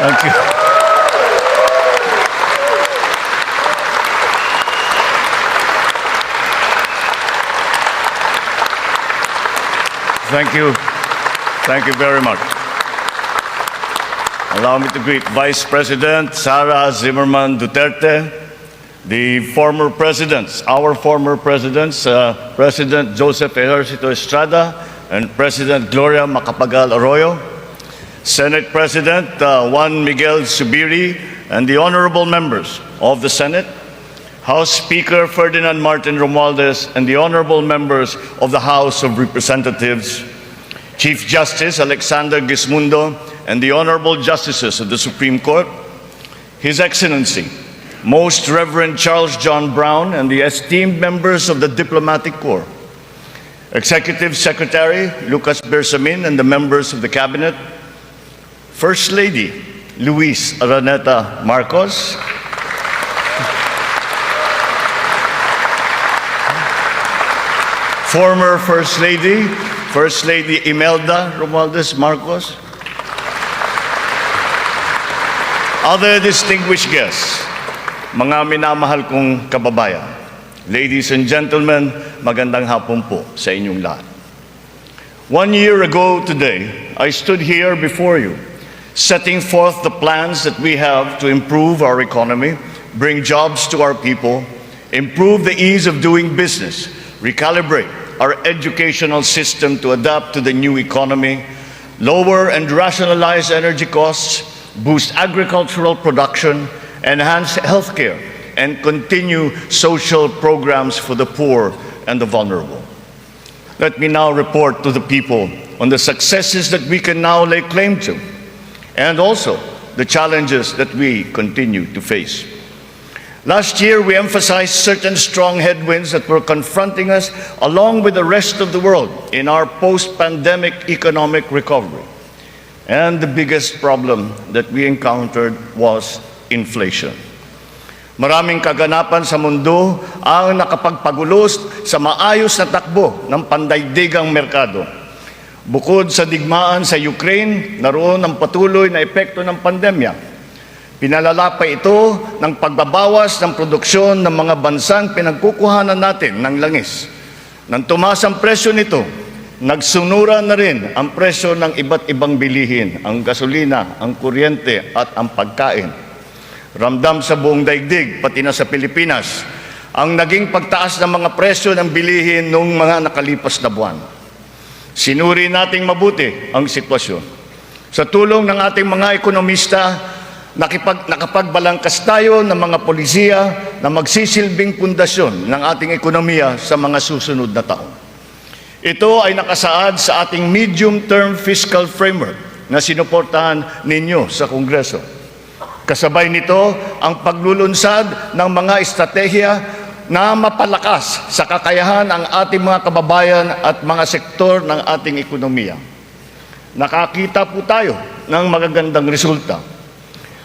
Thank you. Thank you. Thank you very much. Allow me to greet Vice President Sara Zimmerman Duterte, the former presidents, our former presidents, President Joseph Ejercito Estrada and President Gloria Macapagal Arroyo, Senate President Juan Miguel Zubiri, and the honorable members of the Senate, House Speaker Ferdinand Martin Romualdez, and the honorable members of the House of Representatives, Chief Justice Alexander Gismundo, and the honorable justices of the Supreme Court, His Excellency, Most Reverend Charles John Brown, and the esteemed members of the Diplomatic Corps, Executive Secretary Lucas Bersamin and the members of the Cabinet, First Lady Luis Araneta Marcos, former First Lady Imelda Romualdez Marcos, other distinguished guests, mga minamahal kong kababayan, ladies and gentlemen, magandang hapon po sa inyong lahat. 1 year ago today, I stood here before you, setting forth the plans that we have to improve our economy, bring jobs to our people, improve the ease of doing business, recalibrate our educational system to adapt to the new economy, lower and rationalize energy costs, boost agricultural production, enhance healthcare, and continue social programs for the poor and the vulnerable. Let me now report to the people on the successes that we can now lay claim to, and also the challenges that we continue to face. Last year, we emphasized certain strong headwinds that were confronting us along with the rest of the world in our post-pandemic economic recovery. And the biggest problem that we encountered was inflation. Maraming kaganapan sa mundo ang nakapagpagulos sa maayos na takbo ng pandaigdigang merkado. Bukod sa digmaan sa Ukraine, naroon ang patuloy na epekto ng pandemya. Pinalala pa ito ng pagbabawas ng produksyon ng mga bansang pinagkukuhanan natin ng langis. Nang tumaas ang presyo nito, nagsumura na rin ang presyo ng iba't ibang bilihin, ang gasolina, ang kuryente at ang pagkain. Ramdam sa buong daigdig, pati na sa Pilipinas, ang naging pagtaas ng mga presyo ng bilihin noong mga nakalipas na buwan. Sinuri nating mabuti ang sitwasyon. Sa tulong ng ating mga ekonomista, nakapagbalangkas tayo ng mga polisiya na magsisilbing pundasyon ng ating ekonomiya sa mga susunod na taon. Ito ay nakasaad sa ating medium-term fiscal framework na sinuportahan ninyo sa Kongreso. Kasabay nito ang paglulunsad ng mga estratehiya na mapalakas sa kakayahan ang ating mga kababayan at mga sektor ng ating ekonomiya. Nakakita po tayo ng magagandang resulta.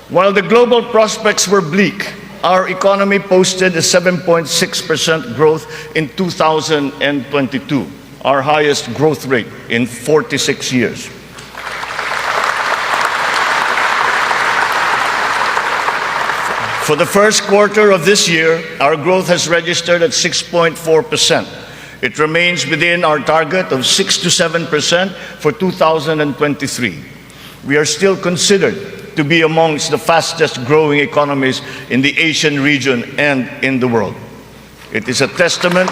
While the global prospects were bleak, our economy posted a 7.6% growth in 2022, our highest growth rate in 46 years. For the first quarter of this year, our growth has registered at 6.4%. It remains within our target of 6 to 7% for 2023. We are still considered to be amongst the fastest growing economies in the Asian region and in the world. It is a testament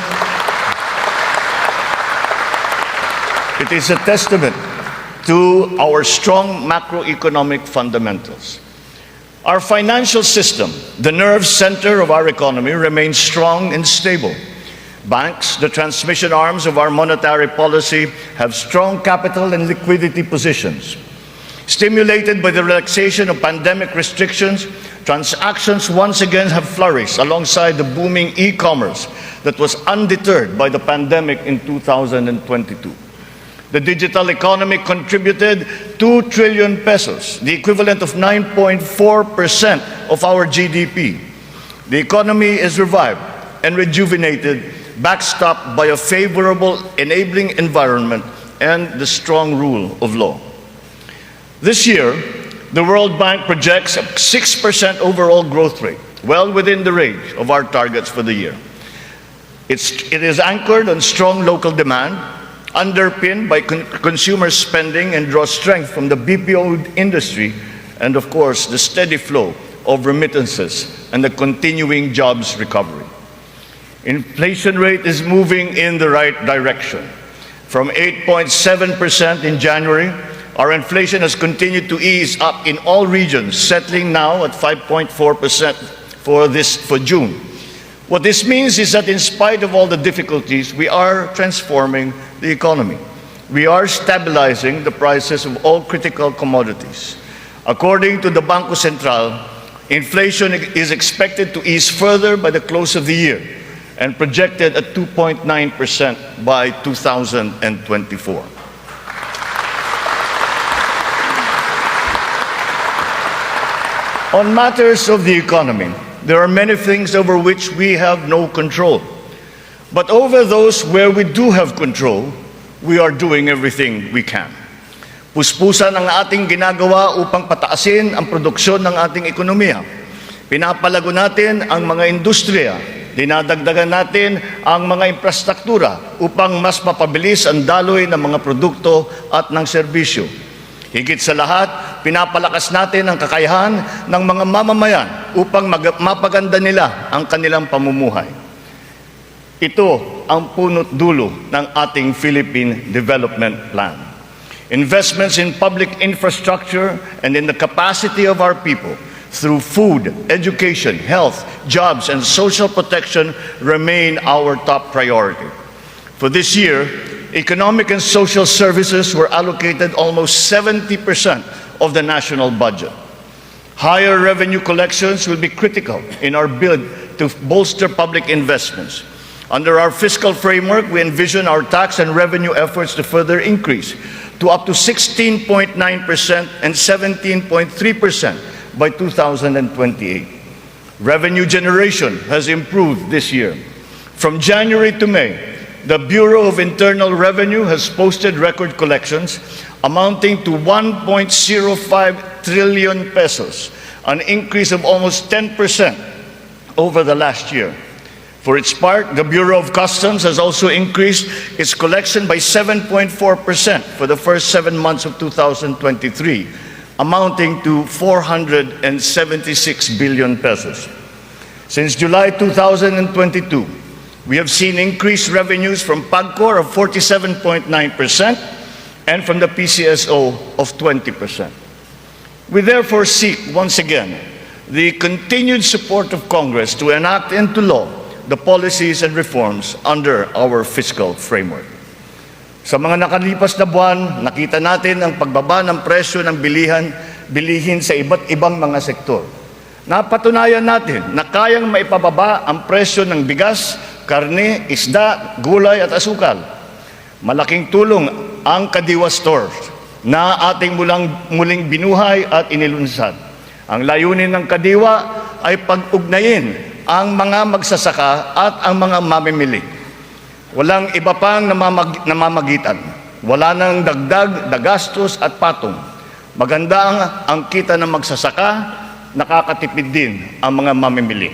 to our strong macroeconomic fundamentals. Our financial system, the nerve center of our economy, remains strong and stable. Banks, the transmission arms of our monetary policy, have strong capital and liquidity positions. Stimulated by the relaxation of pandemic restrictions, transactions once again have flourished alongside the booming e-commerce that was undeterred by the pandemic in 2022. The digital economy contributed 2 trillion pesos, the equivalent of 9.4% of our GDP. The economy is revived and rejuvenated, backstopped by a favorable enabling environment and the strong rule of law. This year, The World Bank projects a 6% overall growth rate, well within the range of our targets for the year. It is anchored on strong local demand, underpinned by consumer spending, and draws strength from the BPO industry and, of course, the steady flow of remittances and the continuing jobs recovery. Inflation rate is moving in the right direction. From 8.7% in January, our inflation has continued to ease up in all regions, settling now at 5.4% for June. What this means is that in spite of all the difficulties, we are transforming the economy. We are stabilizing the prices of all critical commodities. According to the Bangko Sentral, inflation is expected to ease further by the close of the year and projected at 2.9% by 2024. On matters of the economy, there are many things over which we have no control. But over those where we do have control, we are doing everything we can. Puspusan ang ating ginagawa upang pataasin ang produksyon ng ating ekonomiya. Pinapalago natin ang mga industriya. Dinadagdagan natin ang mga infrastruktura upang mas mapabilis ang daloy ng mga produkto at ng serbisyo. Higit sa lahat, pinapalakas natin ang kakayahan ng mga mamamayan upang mapaganda nila ang kanilang pamumuhay. Ito ang punot dulo ng ating Philippine Development Plan. Investments in public infrastructure and in the capacity of our people through food, education, health, jobs, and social protection remain our top priority. For this year, economic and social services were allocated almost 70% of the national budget. Higher revenue collections will be critical in our bid to bolster public investments. Under our fiscal framework, we envision our tax and revenue efforts to further increase to up to 16.9% and 17.3% by 2028. Revenue generation has improved this year. From January to May, the Bureau of Internal Revenue has posted record collections amounting to 1.05 trillion pesos, an increase of almost 10% over the last year. For its part, the Bureau of Customs has also increased its collection by 7.4% for the first 7 months of 2023, amounting to 476 billion pesos. Since July 2022, we have seen increased revenues from PAGCOR of 47.9% and from the PCSO of 20%. We therefore seek, once again, the continued support of Congress to enact into law the policies and reforms under our fiscal framework. Sa mga nakalipas na buwan, nakita natin ang pagbaba ng presyo ng bilihin sa iba't ibang mga sektor. Napatunayan natin na kayang maipababa ang presyo ng bigas, karne, isda, gulay at asukal. Malaking tulong ang Kadiwa Stores na ating muling binuhay at inilunsad. Ang layunin ng Kadiwa ay pag-ugnayin ang mga magsasaka at ang mga mamimili. Walang iba pang namamagitan. Wala nang dagdag, dagastos at patong. Maganda ang kita ng magsasaka, nakakatipid din ang mga mamimili.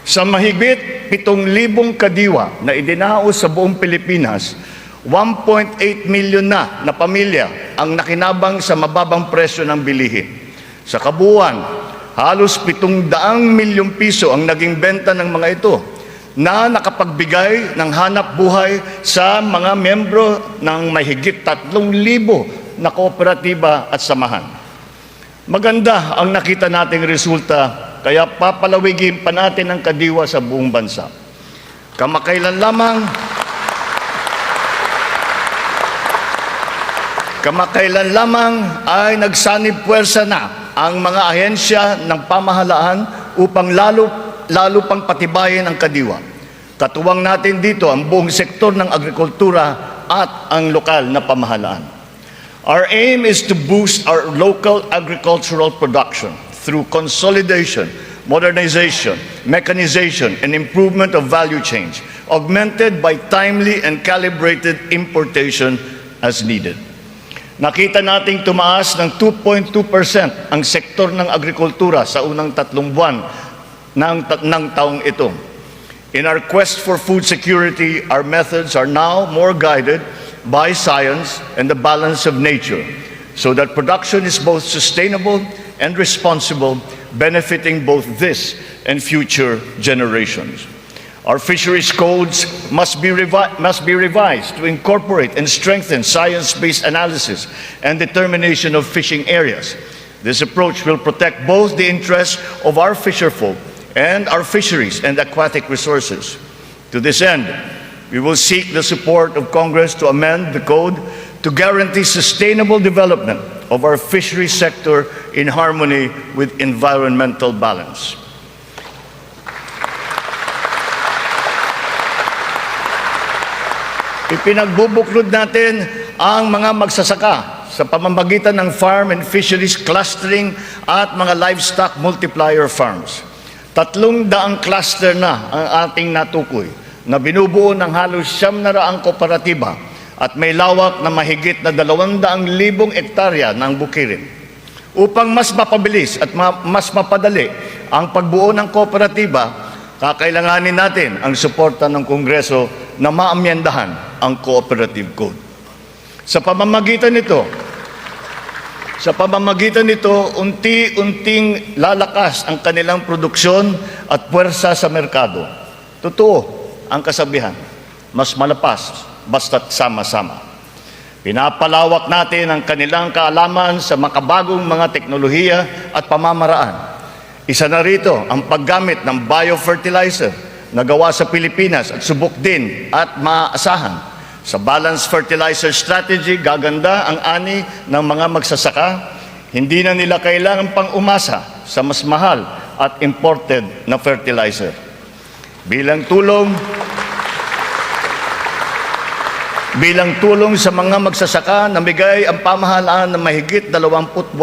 Sa mahigit 7,000 kadiwa na idinaos sa buong Pilipinas, 1.8 million na pamilya ang nakinabang sa mababang presyo ng bilihin. Sa kabuuan, halos 700 milyong piso ang naging benta ng mga ito na nakapagbigay ng hanap buhay sa mga membro ng mahigit 3,000 na kooperatiba at samahan. Maganda ang nakita nating resulta, kaya papalawigin pa natin ang Kadiwa sa buong bansa. Kamakailan lamang ay nagsanib puwersa na ang mga ahensya ng pamahalaan upang lalo pang patibayin ang Kadiwa. Katuwang natin dito ang buong sektor ng agrikultura at ang lokal na pamahalaan. Our aim is to boost our local agricultural production through consolidation, modernization, mechanization, and improvement of value chains, augmented by timely and calibrated importation as needed. Nakita nating tumaas ng 2.2% ang sektor ng agrikultura sa unang 3 buwan ng taong ito. In our quest for food security, our methods are now more guided by science and the balance of nature, so that production is both sustainable and responsible, benefiting both this and future generations. Our fisheries codes must be revised to incorporate and strengthen science-based analysis and determination of fishing areas. This approach will protect both the interests of our fisherfolk and our fisheries and aquatic resources. To this end, we will seek the support of Congress to amend the code to guarantee sustainable development of our fisheries sector in harmony with environmental balance. Ipinagbubuklod natin ang mga magsasaka sa pamamagitan ng farm and fisheries clustering at mga livestock multiplier farms. 300 cluster na ang ating natukoy na binubuo ng halos 900 kooperatiba at may lawak na mahigit na 200,000 hektarya ng bukirin. Upang mas mapabilis at mas mapadali ang pagbuo ng kooperatiba, kakailanganin natin ang suporta ng Kongreso na maamyendahan ang Cooperative Code. Sa pamamagitan nito, unti-unting lalakas ang kanilang produksyon at puwersa sa merkado. Totoo ang kasabihan, mas malapas basta't sama-sama. Pinapalawak natin ang kanilang kaalaman sa makabagong mga teknolohiya at pamamaraan. Isa na rito ang paggamit ng biofertilizer na gawa sa Pilipinas at subok din at maaasahan. Sa balanced fertilizer strategy, gaganda ang ani ng mga magsasaka. Hindi na nila kailangan pang umasa sa mas mahal at imported na fertilizer. Bilang tulong sa mga magsasaka, namigay ang pamahalaan ng mahigit 28,000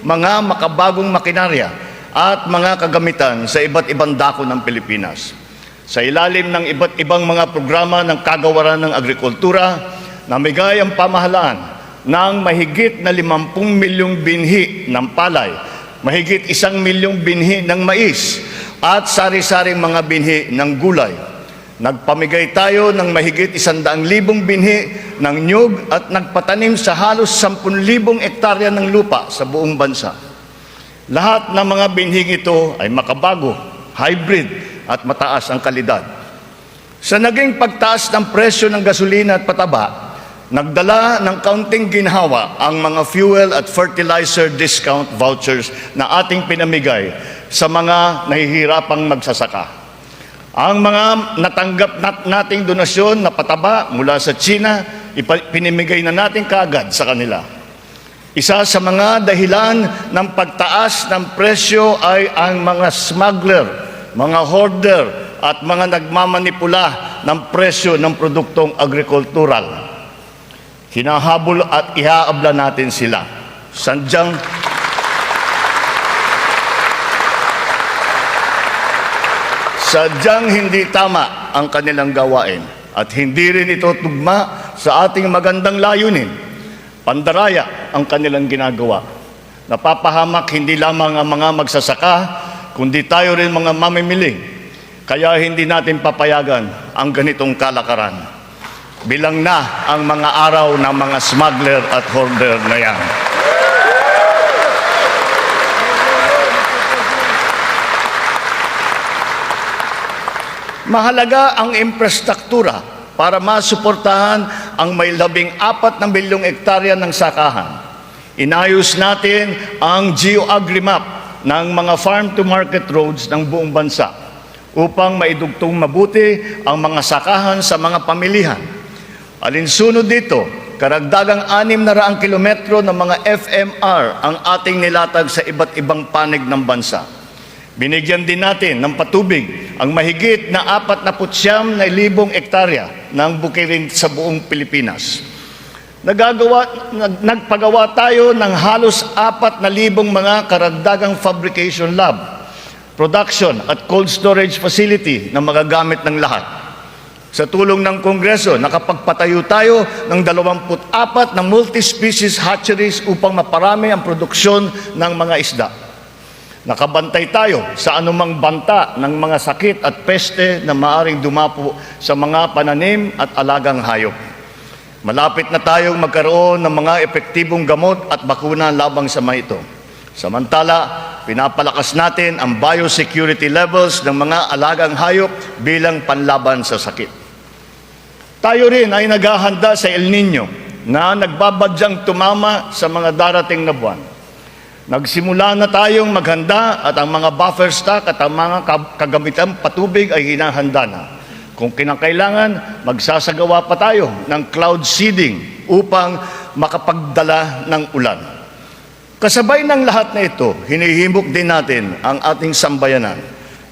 mga makabagong makinarya at mga kagamitan sa iba't ibang dako ng Pilipinas. Sa ilalim ng iba't ibang mga programa ng kagawaran ng agrikultura, namigay ang pamahalaan ng mahigit na 50 milyong binhi ng palay, mahigit 1 milyong binhi ng mais, at sari-saring mga binhi ng gulay. Nagpamigay tayo ng mahigit 100,000 binhi ng nyug at nagpatanim sa halos 10,000 hektarya ng lupa sa buong bansa. Lahat ng mga binhing ito ay makabago, hybrid, at mataas ang kalidad. Sa naging pagtaas ng presyo ng gasolina at pataba, nagdala ng kaunting ginhawa ang mga fuel at fertilizer discount vouchers na ating pinamigay sa mga nahihirapang magsasaka. Ang mga natanggap nating donasyon na pataba mula sa China, pinimigay na natin kaagad sa kanila. Isa sa mga dahilan ng pagtaas ng presyo ay ang mga smuggler, mga hoarder at mga nagmamanipula ng presyo ng produktong agrikultural. Hinahabol at ihaabla natin sila. Sadyang hindi tama ang kanilang gawain at hindi rin ito tugma sa ating magandang layunin. Pandaraya ang kanilang ginagawa. Napapahamak hindi lamang ang mga magsasaka, kundi tayo rin mga mamimili. Kaya hindi natin papayagan ang ganitong kalakaran. Bilang na ang mga araw ng mga smuggler at hoarder na yan. Mahalaga ang infrastruktura para masuportahan ang may 14 milyong hektarya ng sakahan. Inayos natin ang geo-agri-map ng mga farm-to-market roads ng buong bansa upang maidugtong mabuti ang mga sakahan sa mga pamilihan. Alinsunod dito, karagdagang 600 kilometro ng mga FMR ang ating nilatag sa iba't ibang panig ng bansa. Binigyan din natin ng patubig ang mahigit na 49,000 hektarya ng bukirin sa buong Pilipinas. Nagpagawa tayo ng halos 4,000 mga karagdagang fabrication lab, production at cold storage facility na magagamit ng lahat. Sa tulong ng Kongreso, nakapagpatayo tayo ng 24 na multi-species hatcheries upang maparami ang produksyon ng mga isda. Nakabantay tayo sa anumang banta ng mga sakit at peste na maaring dumapo sa mga pananim at alagang hayop. Malapit na tayong magkaroon ng mga epektibong gamot at bakuna labang sa mga ito. Samantala, pinapalakas natin ang biosecurity levels ng mga alagang hayop bilang panlaban sa sakit. Tayo rin ay naghahanda sa El Nino na nagbabadyang tumama sa mga darating na buwan. Nagsimula na tayong maghanda at ang mga buffer stock at ang mga kagamitang patubig ay hinahanda na. Kung kinakailangan, magsasagawa pa tayo ng cloud seeding upang makapagdala ng ulan. Kasabay ng lahat na ito, hinihimok din natin ang ating sambayanan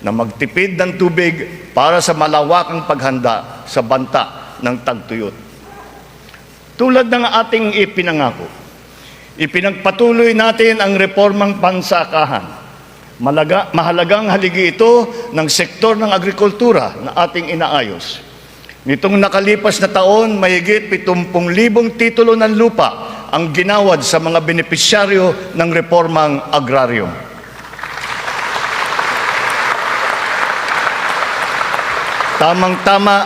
na magtipid ng tubig para sa malawakang paghanda sa banta ng tagtuyot. Tulad ng ating ipinangako, ipinagpatuloy natin ang reformang pansakahan. Mahalagang haligi ito ng sektor ng agrikultura na ating inaayos. Nitong nakalipas na taon, mahigit 70,000 titulo ng lupa ang ginawad sa mga benepisyaryo ng reformang agraryo. Tamang-tama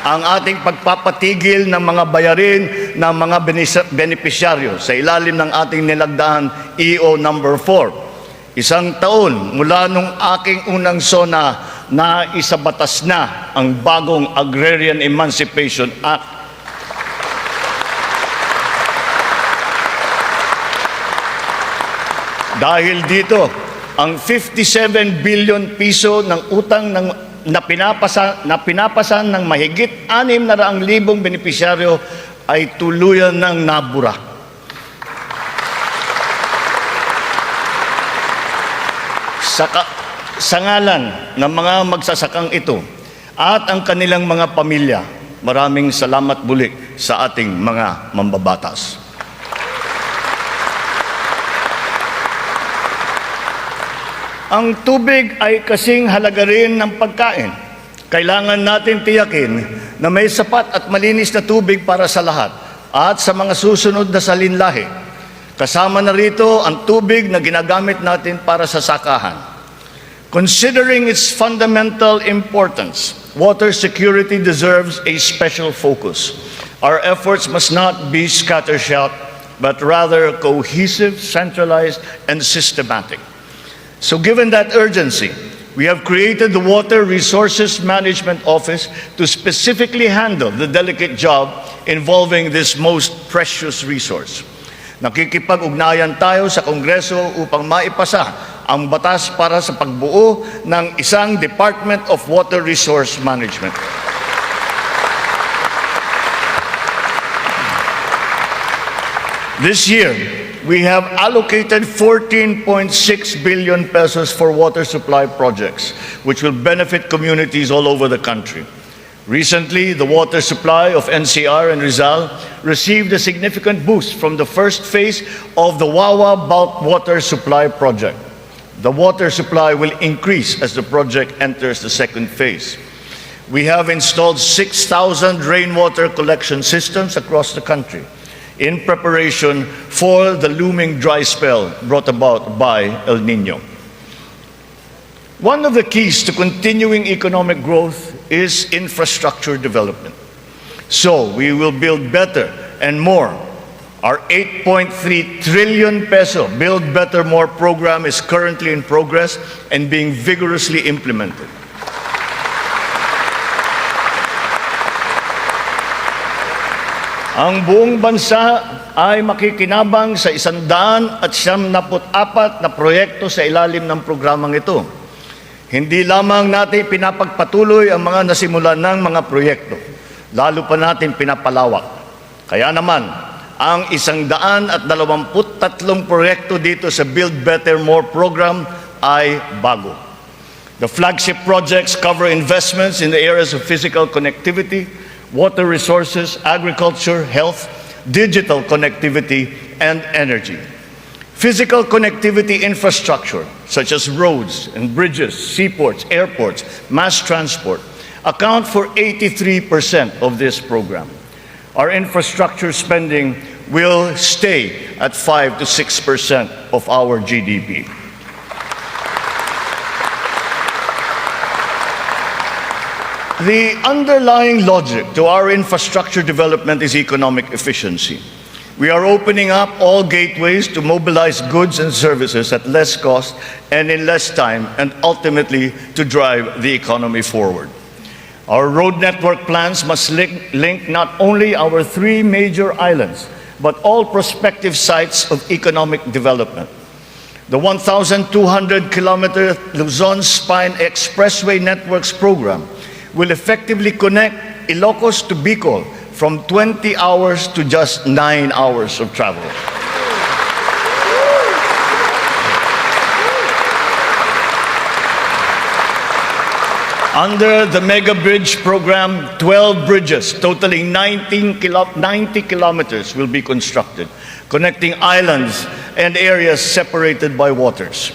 ang ating pagpapatigil ng mga bayarin ng mga benepisyaryo sa ilalim ng ating nilagdaan EO number 4. Isang taon mula nung aking unang SONA na isabatas na ang bagong Agrarian Emancipation Act. Dahil dito, ang 57 billion piso ng utang na pinapasan ng mahigit 600,000 benepisyaryo ay tuluyan ng nabura. Sa ngalan ng mga magsasakang ito at ang kanilang mga pamilya, maraming salamat muli sa ating mga mambabatas. Ang tubig ay kasing halaga rin ng pagkain. Kailangan natin tiyakin na may sapat at malinis na tubig para sa lahat at sa mga susunod na salinlahi. Kasama na rito ang tubig na ginagamit natin para sa sakahan. Considering its fundamental importance, water security deserves a special focus. Our efforts must not be scattershot, but rather cohesive, centralized, and systematic. So given that urgency, we have created the Water Resources Management Office to specifically handle the delicate job involving this most precious resource. Nakikipag-ugnayan tayo sa Kongreso upang maipasa ang batas para sa pagbuo ng isang Department of Water Resource Management. This year, we have allocated 14.6 billion pesos for water supply projects, which will benefit communities all over the country. Recently, the water supply of NCR and Rizal received a significant boost from the first phase of the Wawa Bulk Water Supply Project. The water supply will increase as the project enters the second phase. We have installed 6,000 rainwater collection systems across the country in preparation for the looming dry spell brought about by El Nino. One of the keys to continuing economic growth is infrastructure development. So we will build better and more. Our 8.3 trillion peso Build Better More program is currently in progress and being vigorously implemented. Ang buong bansa ay makikinabang sa 174 na proyekto sa ilalim ng programang ito. Hindi lamang natin pinapagpatuloy ang mga nasimulan ng mga proyekto, lalo pa natin pinapalawak. Kaya naman, ang 123 proyekto dito sa Build Better More program ay bago. The flagship projects cover investments in the areas of physical connectivity, water resources, agriculture, health, digital connectivity, and energy. Physical connectivity infrastructure, such as roads and bridges, seaports, airports, mass transport, account for 83% of this program. Our infrastructure spending will stay at 5 to 6% of our GDP. The underlying logic to our infrastructure development is economic efficiency. We are opening up all gateways to mobilize goods and services at less cost and in less time, and ultimately to drive the economy forward. Our road network plans must link not only our 3 major islands, but all prospective sites of economic development. The 1,200-kilometer Luzon Spine Expressway Networks program will effectively connect Ilocos to Bicol from 20 hours to just 9 hours of travel. Under the Mega Bridge program, 12 bridges totaling 90 kilometers will be constructed, connecting islands and areas separated by waters.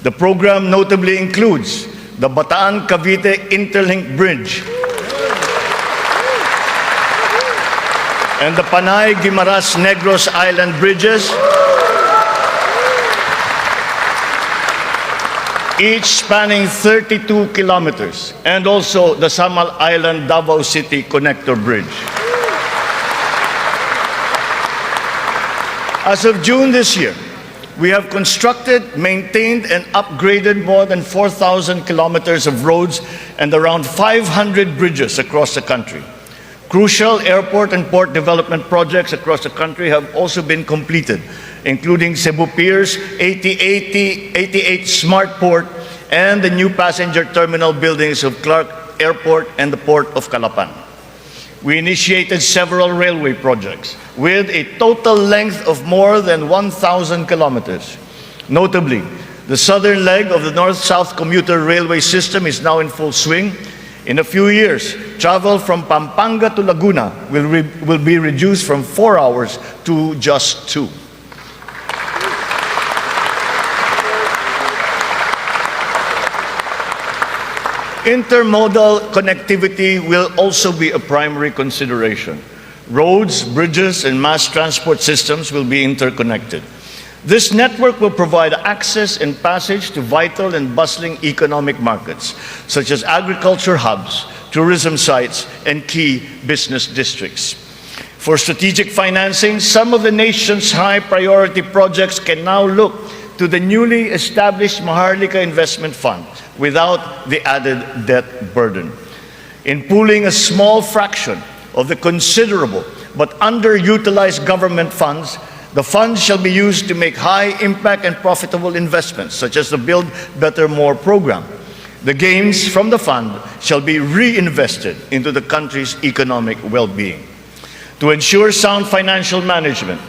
The program notably includes the Bataan-Cavite Interlink Bridge and the Panay-Guimaras-Negros Island Bridges, each spanning 32 kilometers, and also the Samal Island Davao City Connector Bridge. As of June this year, we have constructed, maintained, and upgraded more than 4,000 kilometers of roads and around 500 bridges across the country. Crucial airport and port development projects across the country have also been completed, including Cebu Pier's 88 Smart Port and the new passenger terminal buildings of Clark Airport and the Port of Calapan. We initiated several railway projects with a total length of more than 1,000 kilometers. Notably, the southern leg of the north-south commuter railway system is now in full swing. In a few years, travel from Pampanga to Laguna will be reduced from 4 hours to just 2. Intermodal connectivity will also be a primary consideration. Roads, bridges, and mass transport systems will be interconnected. This network will provide access and passage to vital and bustling economic markets, such as agriculture hubs, tourism sites, and key business districts. For strategic financing, some of the nation's high-priority projects can now look to the newly established Maharlika Investment Fund without the added debt burden. In pooling a small fraction of the considerable but underutilized government funds, the funds shall be used to make high-impact and profitable investments, such as the Build Better More program. The gains from the fund shall be reinvested into the country's economic well-being. To ensure sound financial management,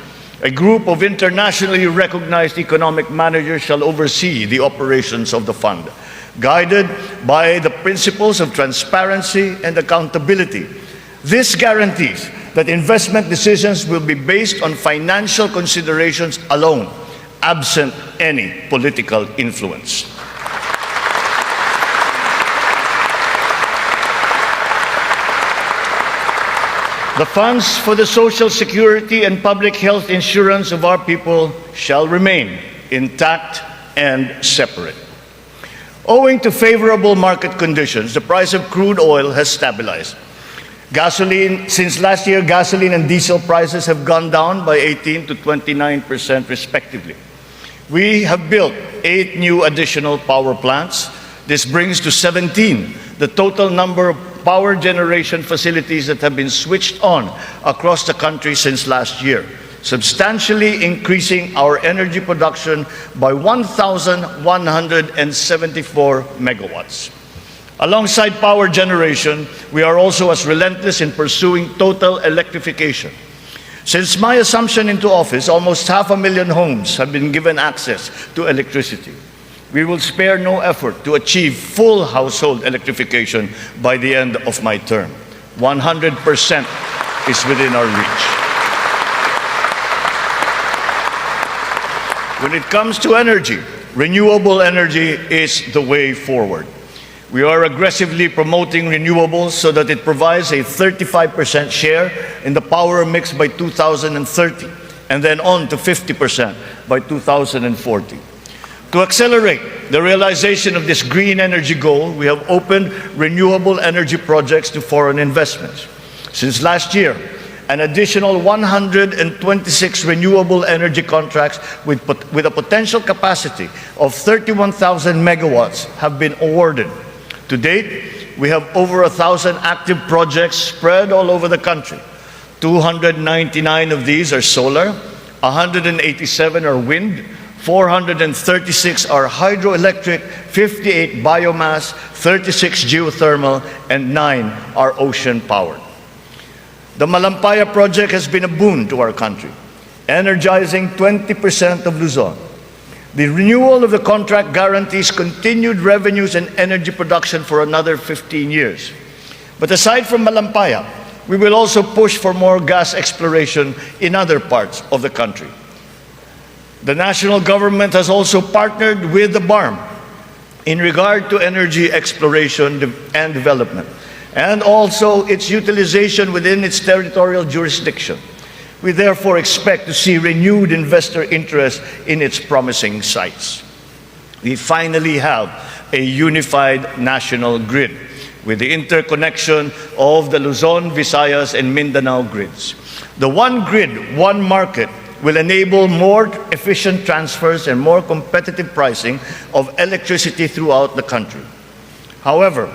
a group of internationally recognized economic managers shall oversee the operations of the fund, guided by the principles of transparency and accountability. This guarantees that investment decisions will be based on financial considerations alone, absent any political influence. The funds for the social security and public health insurance of our people shall remain intact and separate. Owing to favorable market conditions, the price of crude oil has stabilized. Since last year, gasoline and diesel prices have gone down by 18% to 29% respectively. We have built 8 new additional power plants. This brings to 17 the total number of power generation facilities that have been switched on across the country since last year, substantially increasing our energy production by 1,174 megawatts. Alongside power generation, we are also as relentless in pursuing total electrification. Since my assumption into office, almost 500,000 homes have been given access to electricity. We will spare no effort to achieve full household electrification by the end of my term. 100% is within our reach. When it comes to energy, renewable energy is the way forward. We are aggressively promoting renewables so that it provides a 35% share in the power mix by 2030, and then on to 50% by 2040. To accelerate the realization of this green energy goal, we have opened renewable energy projects to foreign investments. Since last year, an additional 126 renewable energy contracts with a potential capacity of 31,000 megawatts have been awarded. To date, we have over 1,000 active projects spread all over the country. 299 of these are solar, 187 are wind, 436 are hydroelectric, 58 biomass, 36 geothermal, and 9 are ocean-powered. The Malampaya project has been a boon to our country, energizing 20% of Luzon. The renewal of the contract guarantees continued revenues and energy production for another 15 years. But aside from Malampaya, we will also push for more gas exploration in other parts of the country. The national government has also partnered with the BARM in regard to energy exploration and development, and also its utilization within its territorial jurisdiction. We therefore expect to see renewed investor interest in its promising sites. We finally have a unified national grid with the interconnection of the Luzon, Visayas, and Mindanao grids. The one grid, one market will enable more efficient transfers and more competitive pricing of electricity throughout the country. However,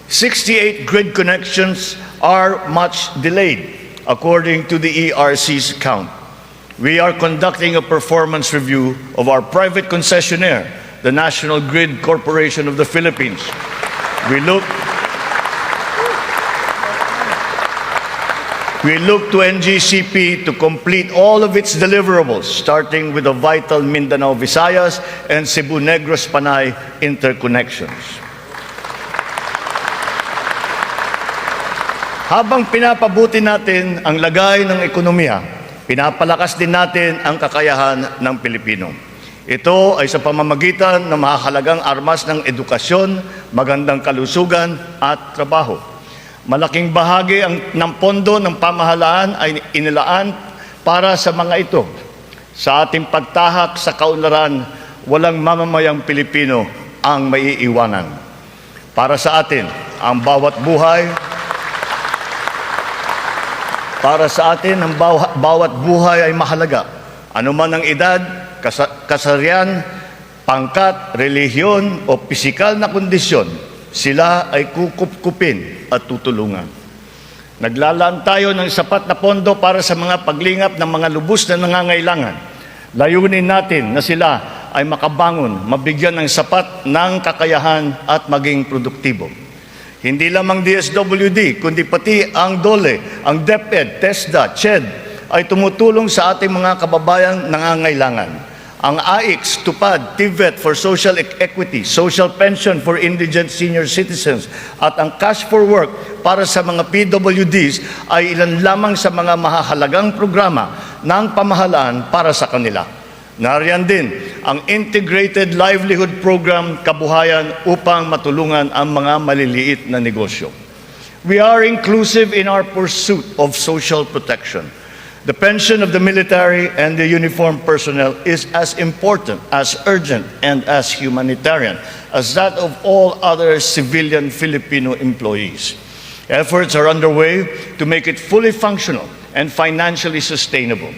68 grid connections are much delayed, according to the ERC's count. We are conducting a performance review of our private concessionaire, the National Grid Corporation of the Philippines. We look to NGCP to complete all of its deliverables, starting with the vital Mindanao, Visayas, and Cebu Negros Panay interconnections. Habang pinapabuti natin ang lagay ng ekonomiya, pinapalakas din natin ang kakayahan ng Pilipino. Ito ay sa pamamagitan ng mahalagang armas ng edukasyon, magandang kalusugan at trabaho. Malaking bahagi ng pondo ng pamahalaan ay inilaan para sa mga ito. Sa ating pagtahak sa kaunlaran, walang mamamayang Pilipino ang maiiwanan. Para sa atin, ang bawat buhay ay mahalaga. Ano man ang edad, kasarian, pangkat, relihiyon o pisikal na kondisyon, sila ay kukupkupin at tutulungan. Naglalaan tayo ng sapat na pondo para sa mga paglingap ng mga lubos na nangangailangan. Layunin natin na sila ay makabangon, mabigyan ng sapat ng kakayahan at maging produktibo. Hindi lamang DSWD, kundi pati ang DOLE, ang DepEd, TESDA, CHED ay tumutulong sa ating mga kababayang nangangailangan. Ang AIX, TUPAD, TVET for Social Equity, Social Pension for Indigent Senior Citizens, at ang Cash for Work para sa mga PWDs ay ilan lamang sa mga mahahalagang programa ng pamahalaan para sa kanila. Nariyan din ang Integrated Livelihood Program Kabuhayan upang matulungan ang mga maliliit na negosyo. We are inclusive in our pursuit of social protection. The pension of the military and the uniformed personnel is as important, as urgent, and as humanitarian as that of all other civilian Filipino employees. Efforts are underway to make it fully functional and financially sustainable.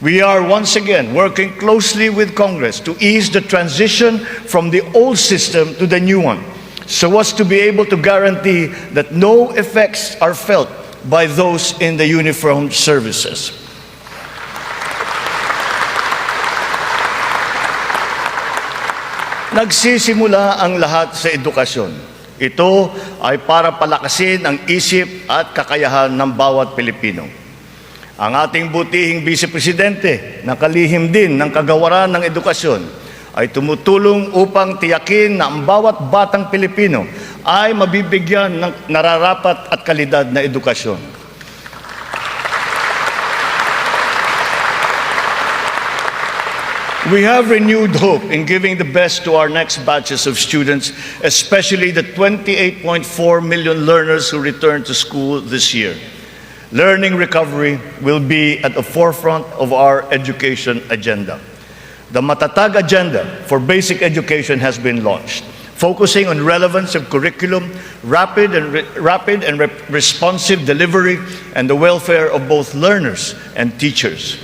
We are once again working closely with Congress to ease the transition from the old system to the new one, so as to be able to guarantee that no effects are felt by those in the uniformed services. Nagsisimula ang lahat sa edukasyon. Ito ay para palakasin ang isip at kakayahan ng bawat Pilipino. Ang ating butihing Vice Presidente, na kalihim din ng kagawaran ng edukasyon, ay tumutulong upang tiyakin na ang bawat batang Pilipino ay mabibigyan ng nararapat at kalidad na edukasyon. We have renewed hope in giving the best to our next batches of students, especially the 28.4 million learners who return to school this year. Learning recovery will be at the forefront of our education agenda. The Matatag Agenda for Basic Education has been launched, focusing on relevance of curriculum, rapid and responsive delivery, and the welfare of both learners and teachers.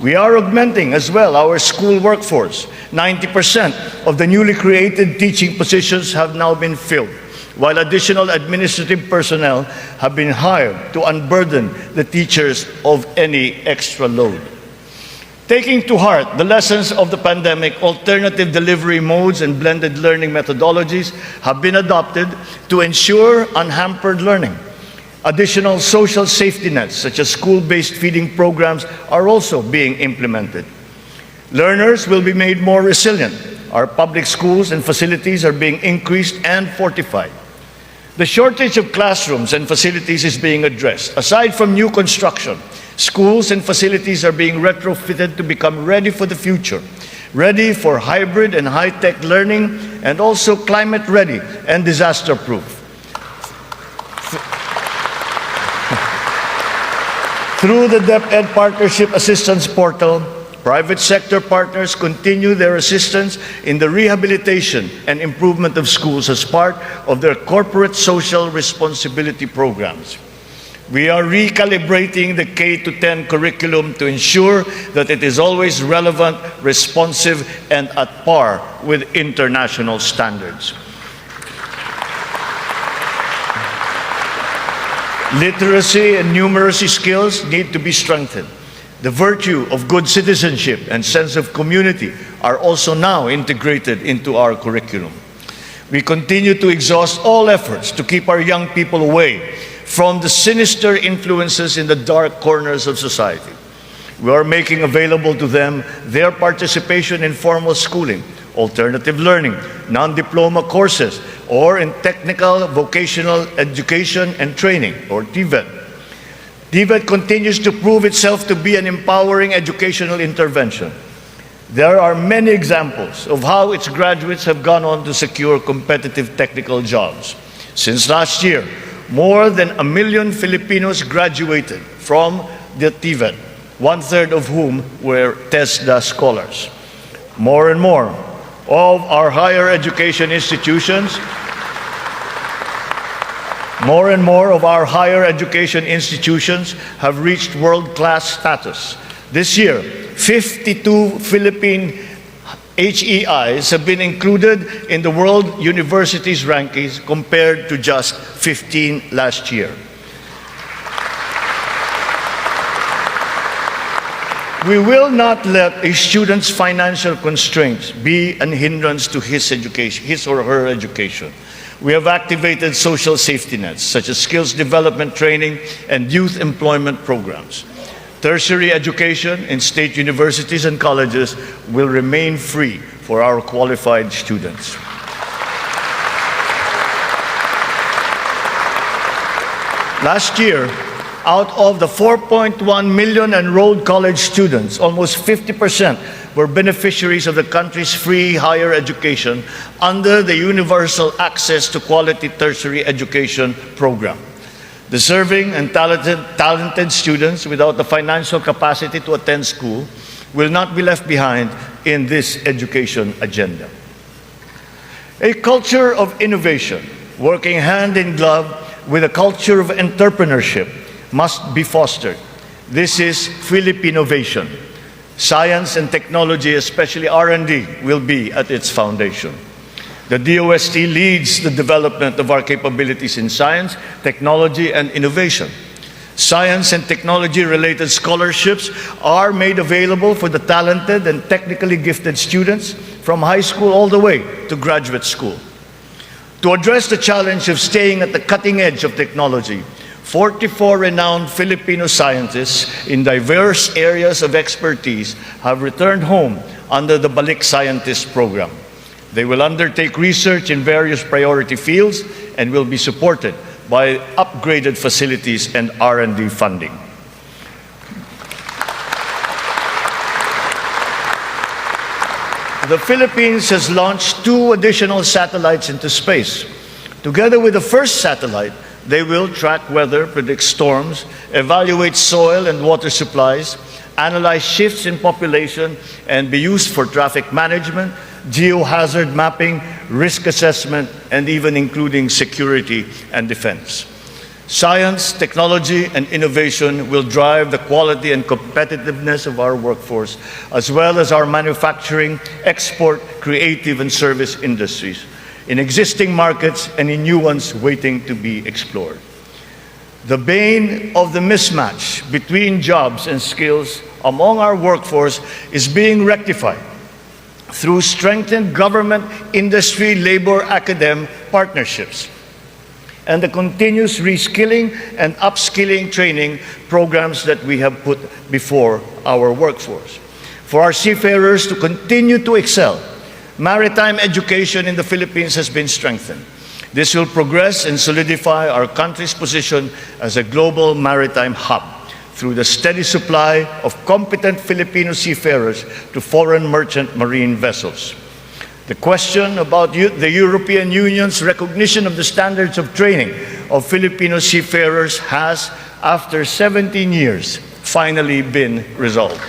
We are augmenting as well our school workforce. 90% of the newly created teaching positions have now been filled, while additional administrative personnel have been hired to unburden the teachers of any extra load. Taking to heart the lessons of the pandemic, alternative delivery modes and blended learning methodologies have been adopted to ensure unhampered learning. Additional social safety nets, such as school-based feeding programs, are also being implemented. Learners will be made more resilient. Our public schools and facilities are being increased and fortified. The shortage of classrooms and facilities is being addressed. Aside from new construction, schools and facilities are being retrofitted to become ready for the future, ready for hybrid and high-tech learning, and also climate-ready and disaster-proof. Through the DepEd Partnership Assistance Portal, private sector partners continue their assistance in the rehabilitation and improvement of schools as part of their corporate social responsibility programs. We are recalibrating the K-10 curriculum to ensure that it is always relevant, responsive, and at par with international standards. Literacy and numeracy skills need to be strengthened. The virtue of good citizenship and sense of community are also now integrated into our curriculum. We continue to exhaust all efforts to keep our young people away from the sinister influences in the dark corners of society. We are making available to them their participation in formal schooling, alternative learning, non-diploma courses, or in technical vocational education and training, or TVET. TVET continues to prove itself to be an empowering educational intervention. There are many examples of how its graduates have gone on to secure competitive technical jobs. Since last year, more than 1 million Filipinos graduated from the TVET, one-third of whom were TESDA scholars. More and more of our higher education institutions have reached world-class status. This year, 52 Philippine HEIs have been included in the World Universities rankings compared to just 15 last year. We will not let a student's financial constraints be an hindrance to his or her education. We have activated social safety nets, such as skills development training and youth employment programs. Tertiary education in state universities and colleges will remain free for our qualified students. Last year, out of the 4.1 million enrolled college students, almost 50% were beneficiaries of the country's free higher education under the Universal Access to Quality Tertiary Education program. Deserving and talented students without the financial capacity to attend school will not be left behind in this education agenda. A culture of innovation, working hand in glove with a culture of entrepreneurship, must be fostered. This is Philippinovation. Science and technology, especially R&D, will be at its foundation. The DOST leads the development of our capabilities in science, technology, and innovation. Science and technology-related scholarships are made available for the talented and technically gifted students from high school all the way to graduate school. To address the challenge of staying at the cutting edge of technology, 44 renowned Filipino scientists in diverse areas of expertise have returned home under the Balik Scientist program. They will undertake research in various priority fields and will be supported by upgraded facilities and R&D funding. the Philippines has launched 2 additional satellites into space. Together with the first satellite, they will track weather, predict storms, evaluate soil and water supplies, analyze shifts in population, and be used for traffic management, geohazard mapping, risk assessment, and even including security and defense. Science, technology, and innovation will drive the quality and competitiveness of our workforce, as well as our manufacturing, export, creative, and service industries, in existing markets and in new ones waiting to be explored. The bane of the mismatch between jobs and skills among our workforce is being rectified through strengthened government, industry, labor, academe partnerships, and the continuous reskilling and upskilling training programs that we have put before our workforce. For our seafarers to continue to excel, maritime education in the Philippines has been strengthened. This will progress and solidify our country's position as a global maritime hub through the steady supply of competent Filipino seafarers to foreign merchant marine vessels. The question about the European Union's recognition of the standards of training of Filipino seafarers has, after 17 years, finally been resolved.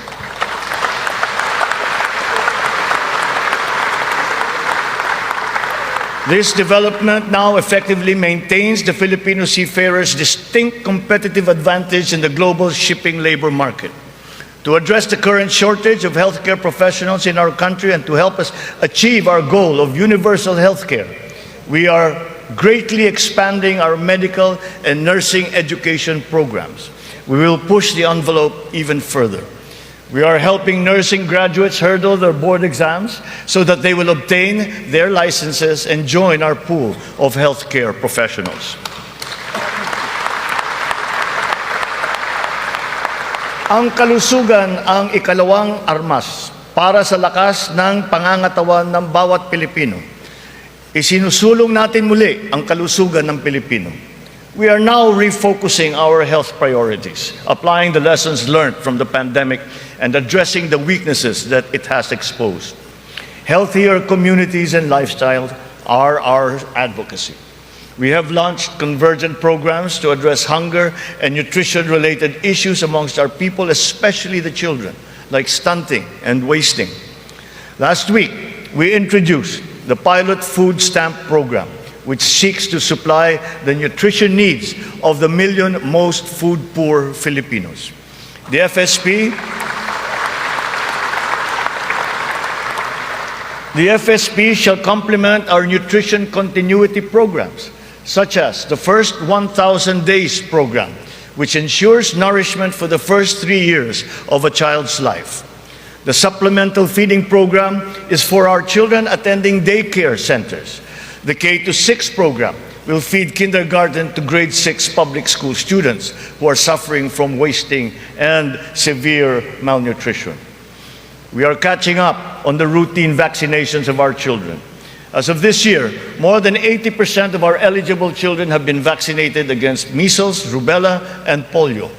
This development now effectively maintains the Filipino seafarers' distinct competitive advantage in the global shipping labor market. To address the current shortage of healthcare professionals in our country and to help us achieve our goal of universal healthcare, we are greatly expanding our medical and nursing education programs. We will push the envelope even further. We are helping nursing graduates hurdle their board exams so that they will obtain their licenses and join our pool of healthcare professionals. Ang kalusugan ang ikalawang armas para sa lakas ng pangangatawan ng bawat Pilipino. Isinusulong natin muli ang kalusugan ng Pilipino. We are now refocusing our health priorities, applying the lessons learned from the pandemic and addressing the weaknesses that it has exposed. Healthier communities and lifestyles are our advocacy. We have launched convergent programs to address hunger and nutrition-related issues amongst our people, especially the children, like stunting and wasting. Last week, we introduced the pilot food stamp program, which seeks to supply the nutrition needs of the 1 million most food-poor Filipinos. The FSP shall complement our nutrition continuity programs, such as the First 1,000 Days program, which ensures nourishment for the first 3 years of a child's life. The supplemental feeding program is for our children attending daycare centers. The K-6 program will feed kindergarten to grade 6 public school students who are suffering from wasting and severe malnutrition. We are catching up on the routine vaccinations of our children. As of this year, more than 80% of our eligible children have been vaccinated against measles, rubella, and polio.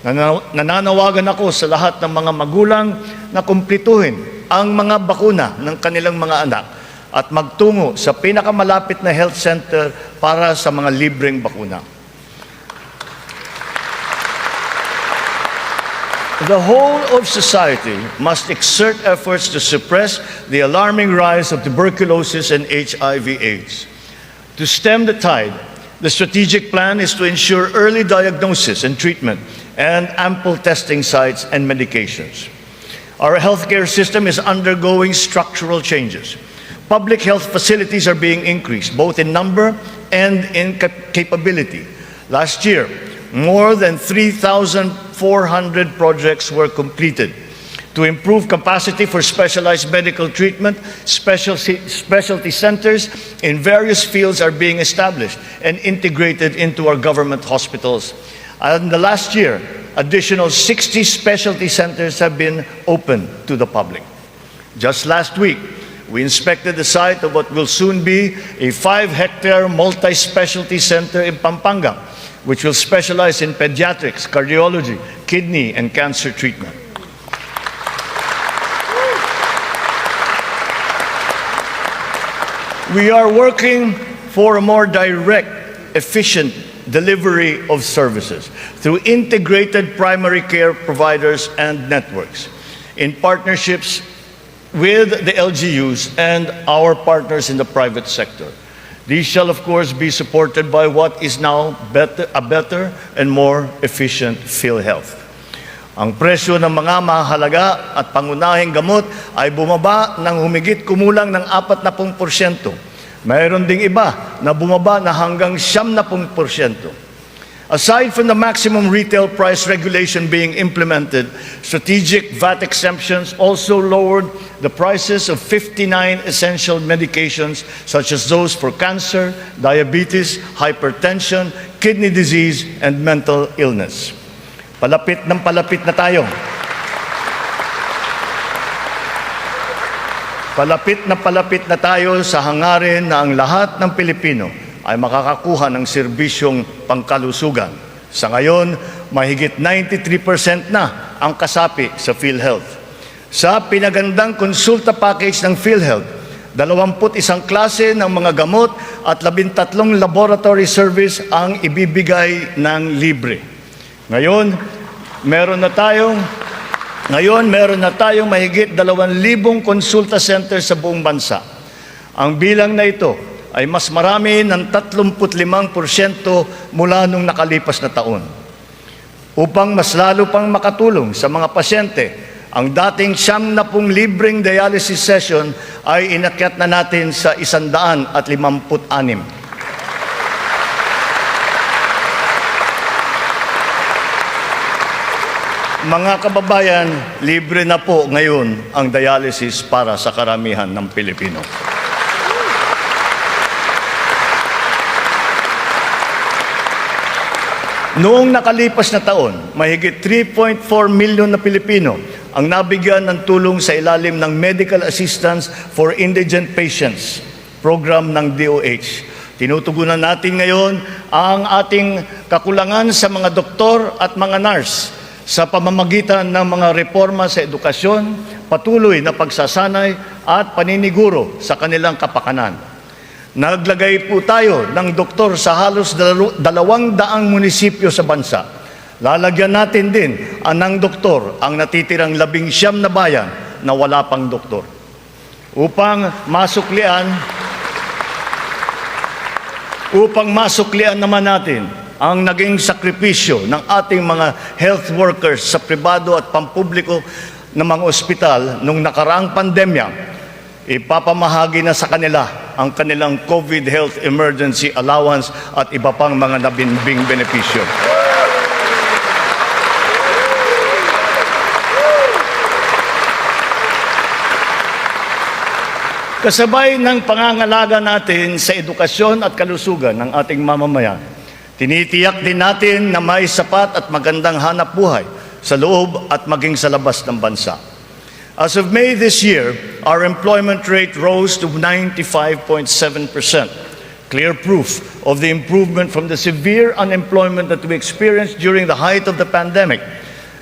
Nananawagan ako sa lahat ng mga magulang na kumplituhin ang mga bakuna ng kanilang mga anak at magtungo sa pinakamalapit na health center para sa mga libreng bakuna. The whole of society must exert efforts to suppress the alarming rise of tuberculosis and HIV/AIDS. To stem the tide, the strategic plan is to ensure early diagnosis and treatment and ample testing sites and medications. Our healthcare system is undergoing structural changes. Public health facilities are being increased, both in number and in capability. Last year, more than 3,400 projects were completed. To improve capacity for specialized medical treatment, specialty centers in various fields are being established and integrated into our government hospitals. And in the last year, additional 60 specialty centers have been opened to the public. Just last week, we inspected the site of what will soon be a 5-hectare multi-specialty center in Pampanga, which will specialize in pediatrics, cardiology, kidney, and cancer treatment. We are working for a more direct, efficient delivery of services through integrated primary care providers and networks in partnerships with the LGUs and our partners in the private sector. These shall, of course, be supported by what is now a better and more efficient PhilHealth. Ang presyo ng mga mahalaga at pangunahing gamot ay bumaba ng humigit kumulang ng 40%. Mayroon ding iba na bumaba na hanggang 70%. Aside from the maximum retail price regulation being implemented, strategic VAT exemptions also lowered the prices of 59 essential medications such as those for cancer, diabetes, hypertension, kidney disease, and mental illness. Palapit na tayo. Palapit na tayo sa hangarin na ang lahat ng Pilipino ay makakakuha ng serbisyong pangkalusugan. Sa ngayon, mahigit 93% na ang kasapi sa PhilHealth. Sa pinagandang konsulta package ng PhilHealth, 21 klase ng mga gamot at 13 laboratory service ang ibibigay ng libre. Ngayon, meron na tayong mahigit 2,000 konsulta center sa buong bansa. Ang bilang na ito ay mas marami ng 35% mula nung nakalipas na taon. Upang mas lalo pang makatulong sa mga pasyente, ang dating 70 libreng dialysis session ay inakyat na natin sa 156. Mga kababayan, libre na po ngayon ang dialysis para sa karamihan ng Pilipino. Noong nakalipas na taon, mahigit 3.4 million na Pilipino ang nabigyan ng tulong sa ilalim ng Medical Assistance for Indigent Patients program ng DOH. Tinutugunan natin ngayon ang ating kakulangan sa mga doktor at mga nurse sa pamamagitan ng mga reforma sa edukasyon, patuloy na pagsasanay at paniniguro sa kanilang kapakanan. Naglagay po tayo ng doktor sa halos 200 munisipyo sa bansa. Lalagyan natin din ng doktor ang natitirang 19 na bayan na wala pang doktor. Upang masuklian naman natin ang naging sakripisyo ng ating mga health workers sa pribado at pampubliko ng mga ospital nung nakaraang pandemya, ipapamahagi na sa kanila ang kanilang COVID Health Emergency Allowance at iba pang mga nabinbing benepisyo. Kasabay ng pangangalaga natin sa edukasyon at kalusugan ng ating mamamayan, tinitiyak din natin na may sapat at magandang hanap buhay sa loob at maging sa labas ng bansa. As of May this year, our employment rate rose to 95.7%, clear proof of the improvement from the severe unemployment that we experienced during the height of the pandemic.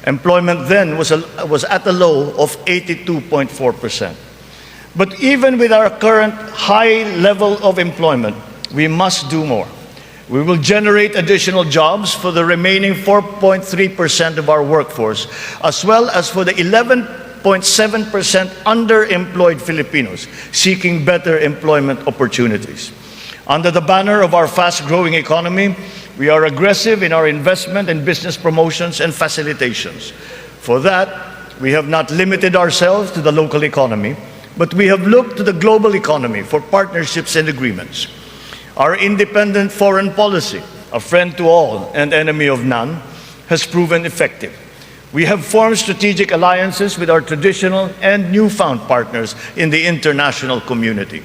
Employment then was at a low of 82.4%. But even with our current high level of employment, we must do more. We will generate additional jobs for the remaining 4.3% of our workforce, as well as for the 11.7% underemployed Filipinos seeking better employment opportunities. Under the banner of our fast-growing economy, we are aggressive in our investment in business promotions and facilitations. For that, we have not limited ourselves to the local economy, but we have looked to the global economy for partnerships and agreements. Our independent foreign policy, a friend to all and enemy of none, has proven effective. We have formed strategic alliances with our traditional and newfound partners in the international community.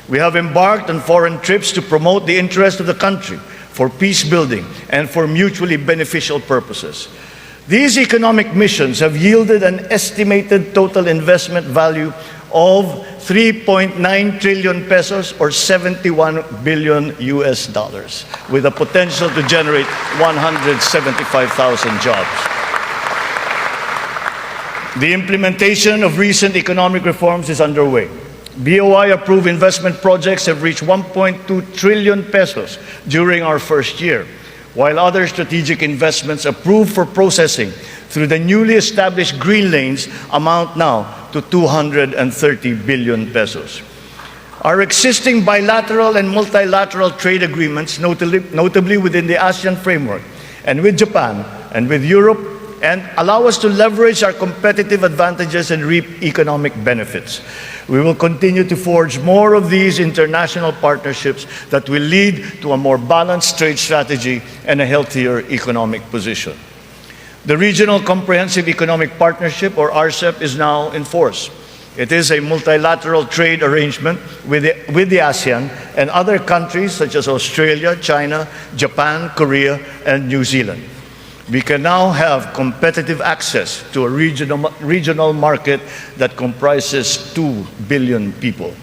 We have embarked on foreign trips to promote the interest of the country for peace building and for mutually beneficial purposes. These economic missions have yielded an estimated total investment value of 3.9 trillion pesos or 71 billion US dollars, with a potential to generate 175,000 jobs. The implementation of recent economic reforms is underway. BOI-approved investment projects have reached 1.2 trillion pesos during our first year, while other strategic investments approved for processing through the newly established green lanes amount now to 230 billion pesos. Our existing bilateral and multilateral trade agreements, notably within the ASEAN framework, and with Japan and with Europe, and allow us to leverage our competitive advantages and reap economic benefits. We will continue to forge more of these international partnerships that will lead to a more balanced trade strategy and a healthier economic position. The Regional Comprehensive Economic Partnership, or RCEP, is now in force. It is a multilateral trade arrangement with the ASEAN and other countries such as Australia, China, Japan, Korea, and New Zealand. We can now have competitive access to a regional market that comprises 2 billion people.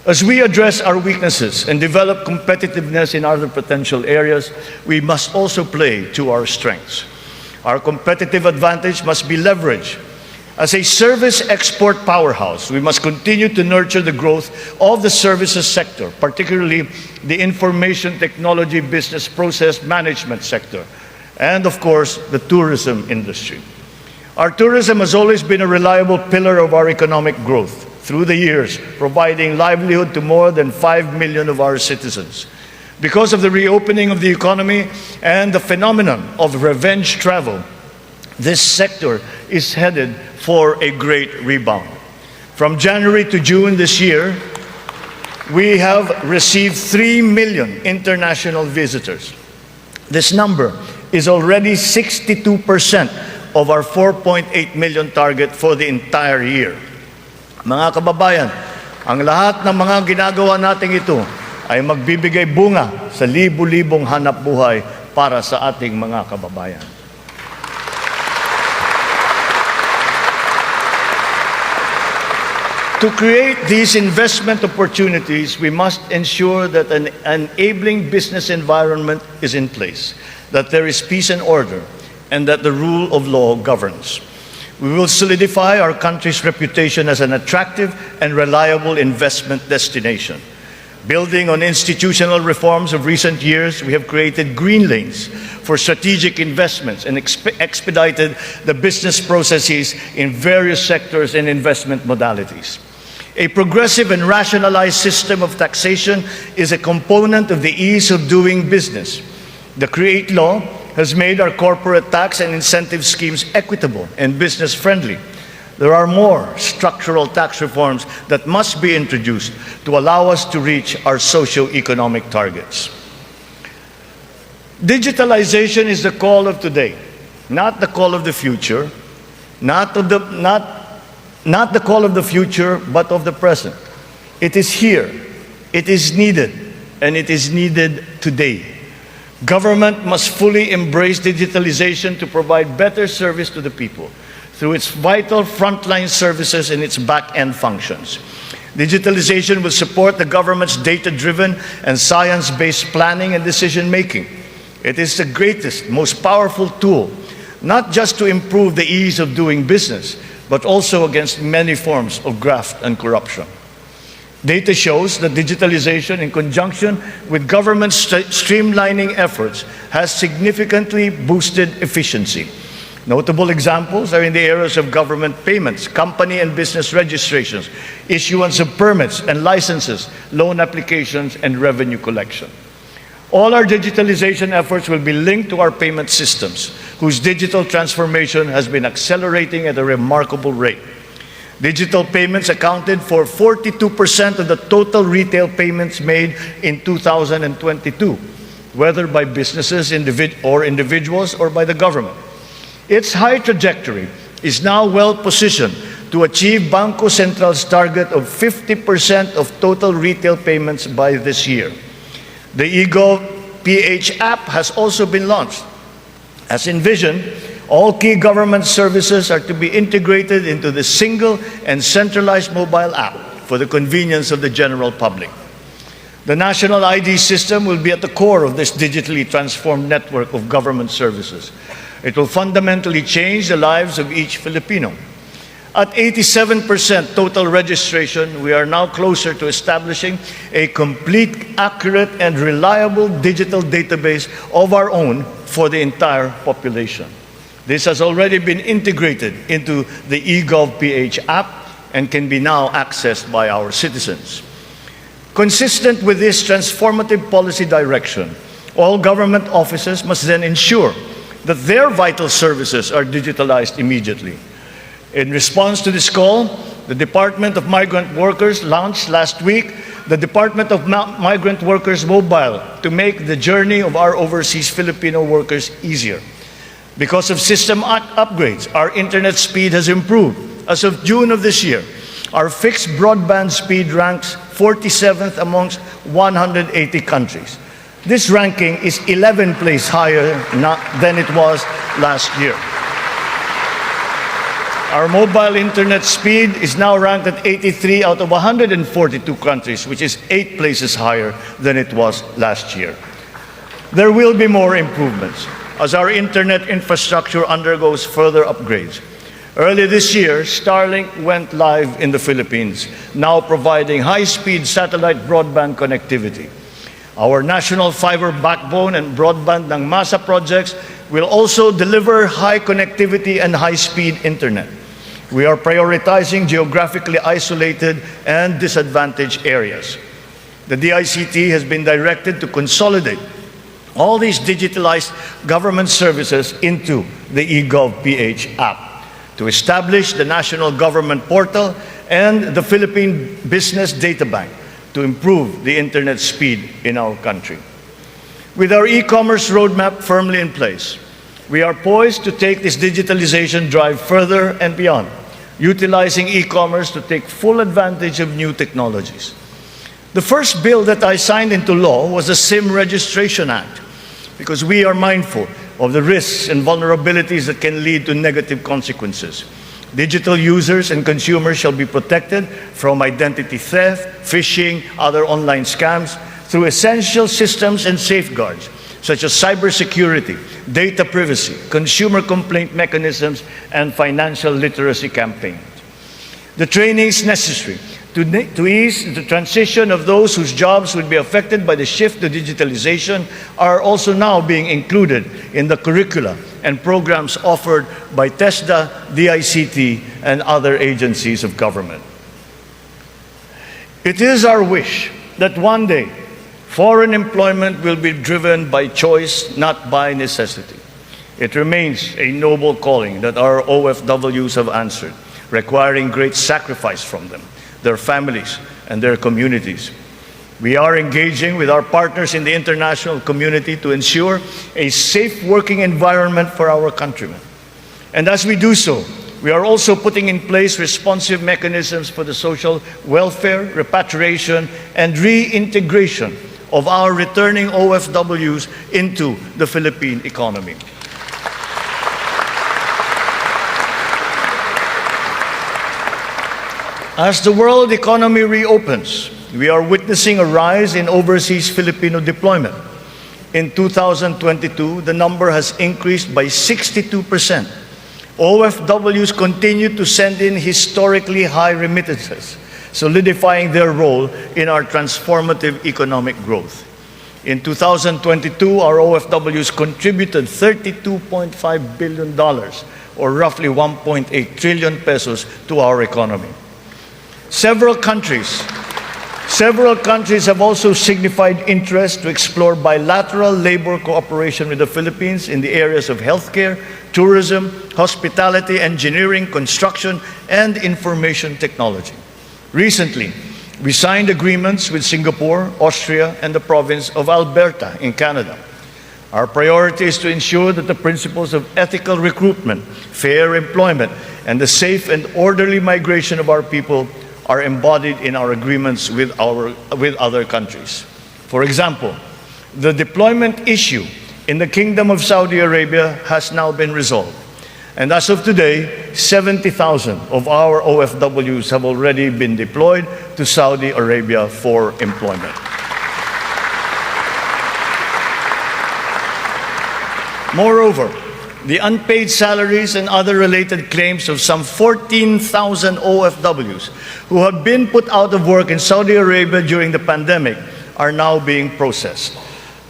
As we address our weaknesses and develop competitiveness in other potential areas, we must also play to our strengths. Our competitive advantage must be leveraged. As a service export powerhouse, we must continue to nurture the growth of the services sector, particularly the information technology business process management sector, and of course, the tourism industry. Our tourism has always been a reliable pillar of our economic growth through the years, providing livelihood to more than 5 million of our citizens. Because of the reopening of the economy and the phenomenon of revenge travel, this sector is headed for a great rebound. From January to June this year, we have received 3 million international visitors. This number is already 62% of our 4.8 million target for the entire year. Mga kababayan, ang lahat ng mga ginagawa natin ito ay magbibigay bunga sa libu-libong hanap buhay para sa ating mga kababayan. To create these investment opportunities, we must ensure that an enabling business environment is in place, that there is peace and order, and that the rule of law governs. We will solidify our country's reputation as an attractive and reliable investment destination. Building on institutional reforms of recent years, we have created green lanes for strategic investments and expedited the business processes in various sectors and investment modalities. A progressive and rationalized system of taxation is a component of the ease of doing business. The CREATE law has made our corporate tax and incentive schemes equitable and business-friendly. There are more structural tax reforms that must be introduced to allow us to reach our socio-economic targets. Digitalization is the call of today, not the call of the future, not the call of the future, but of the present. It is here, it is needed, and it is needed today. Government must fully embrace digitalization to provide better service to the people through its vital frontline services and its back-end functions. Digitalization will support the government's data-driven and science-based planning and decision-making. It is the greatest, most powerful tool, not just to improve the ease of doing business, but also against many forms of graft and corruption. Data shows that digitalization, in conjunction with government streamlining efforts, has significantly boosted efficiency. Notable examples are in the areas of government payments, company and business registrations, issuance of permits and licenses, loan applications, and revenue collection. All our digitalization efforts will be linked to our payment systems, whose digital transformation has been accelerating at a remarkable rate. Digital payments accounted for 42% of the total retail payments made in 2022, whether by businesses or individuals or by the government. Its high trajectory is now well positioned to achieve Bangko Central's target of 50% of total retail payments by this year. The eGov.ph app has also been launched. As envisioned, all key government services are to be integrated into the single and centralized mobile app for the convenience of the general public. The national ID system will be at the core of this digitally transformed network of government services. It will fundamentally change the lives of each Filipino. At 87% total registration, we are now closer to establishing a complete, accurate, and reliable digital database of our own for the entire population. This has already been integrated into the eGov.ph app and can be now accessed by our citizens. Consistent with this transformative policy direction, all government offices must then ensure that their vital services are digitalized immediately. In response to this call, the Department of Migrant Workers launched last week the Department of Migrant Workers Mobile to make the journey of our overseas Filipino workers easier. Because of system upgrades, our internet speed has improved. As of June of this year, our fixed broadband speed ranks 47th amongst 180 countries. This ranking is 11 places higher than it was last year. Our mobile internet speed is now ranked at 83 out of 142 countries, which is 8 places higher than it was last year. There will be more improvements as our internet infrastructure undergoes further upgrades. Early this year, Starlink went live in the Philippines, now providing high-speed satellite broadband connectivity. Our national fiber backbone and broadband ng MASA projects will also deliver high connectivity and high-speed internet. We are prioritizing geographically isolated and disadvantaged areas. The DICT has been directed to consolidate all these digitalized government services into the eGov.ph app, to establish the National Government Portal and the Philippine Business Data Bank to improve the internet speed in our country. With our e-commerce roadmap firmly in place, we are poised to take this digitalization drive further and beyond, utilizing e-commerce to take full advantage of new technologies. The first bill that I signed into law was the SIM Registration Act, because we are mindful of the risks and vulnerabilities that can lead to negative consequences. Digital users and consumers shall be protected from identity theft, phishing, other online scams through essential systems and safeguards, such as cybersecurity, data privacy, consumer complaint mechanisms, and financial literacy campaigns. The trainings necessary to ease the transition of those whose jobs would be affected by the shift to digitalization are also now being included in the curricula and programs offered by TESDA, DICT, and other agencies of government. It is our wish that one day foreign employment will be driven by choice, not by necessity. It remains a noble calling that our OFWs have answered, requiring great sacrifice from them, their families, and their communities. We are engaging with our partners in the international community to ensure a safe working environment for our countrymen. And as we do so, we are also putting in place responsive mechanisms for the social welfare, repatriation, and reintegration of our returning OFWs into the Philippine economy. As the world economy reopens, we are witnessing a rise in overseas Filipino deployment. In 2022, the number has increased by 62%. OFWs continue to send in historically high remittances, solidifying their role in our transformative economic growth. In 2022, our OFWs contributed $32.5 billion, or roughly 1.8 trillion pesos, to our economy. Several countries have also signified interest to explore bilateral labor cooperation with the Philippines in the areas of healthcare, tourism, hospitality, engineering, construction, and information technology. Recently, we signed agreements with Singapore, Austria, and the province of Alberta in Canada. Our priority is to ensure that the principles of ethical recruitment, fair employment, and the safe and orderly migration of our people are embodied in our agreements with other countries. For example, the deployment issue in the Kingdom of Saudi Arabia has now been resolved. And as of today, 70,000 of our OFWs have already been deployed to Saudi Arabia for employment. Moreover, the unpaid salaries and other related claims of some 14,000 OFWs who have been put out of work in Saudi Arabia during the pandemic are now being processed.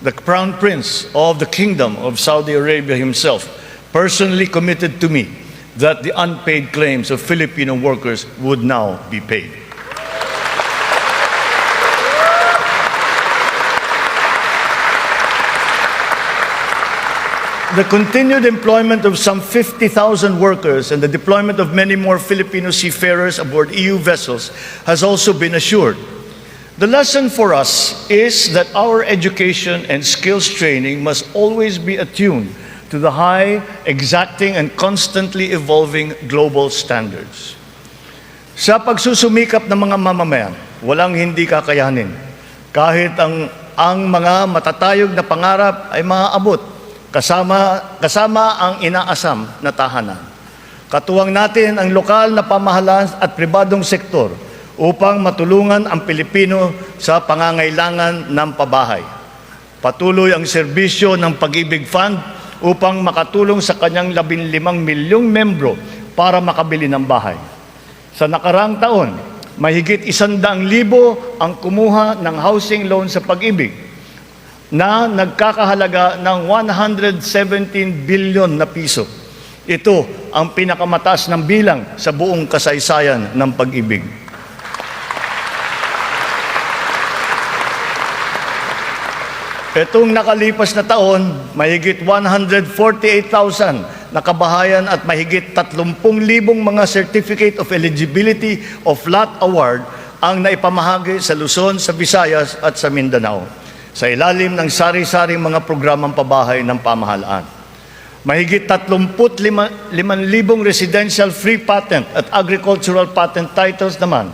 The Crown Prince of the Kingdom of Saudi Arabia himself personally committed to me that the unpaid claims of Filipino workers would now be paid. The continued employment of some 50,000 workers and the deployment of many more Filipino seafarers aboard EU vessels has also been assured. The lesson for us is that our education and skills training must always be attuned to the high, exacting, and constantly evolving global standards. Sa pagsusumikap ng mga mamamayan, walang hindi kakayanin. Kahit ang mga matatayog na pangarap ay maaabot, kasama ang inaasam na tahanan. Katuwang natin ang lokal na pamahalaan at pribadong sektor upang matulungan ang Pilipino sa pangangailangan ng pabahay. Patuloy ang serbisyo ng Pag-ibig Fund upang makatulong sa kanyang 15 milyong membro para makabili ng bahay. Sa nakarang taon, mahigit 100,000 ang kumuha ng housing loan sa Pag-ibig na nagkakahalaga ng 117 billion na piso. Ito ang pinakamataas ng bilang sa buong kasaysayan ng Pag-ibig. Itong nakalipas na taon, mahigit 148,000 na kabahayan at mahigit 30,000 mga Certificate of Eligibility of Lot Award ang naipamahagi sa Luzon, sa Visayas at sa Mindanao, sa ilalim ng sari-saring mga programang pabahay ng pamahalaan. Mahigit 35,000 residential free patent at agricultural patent titles naman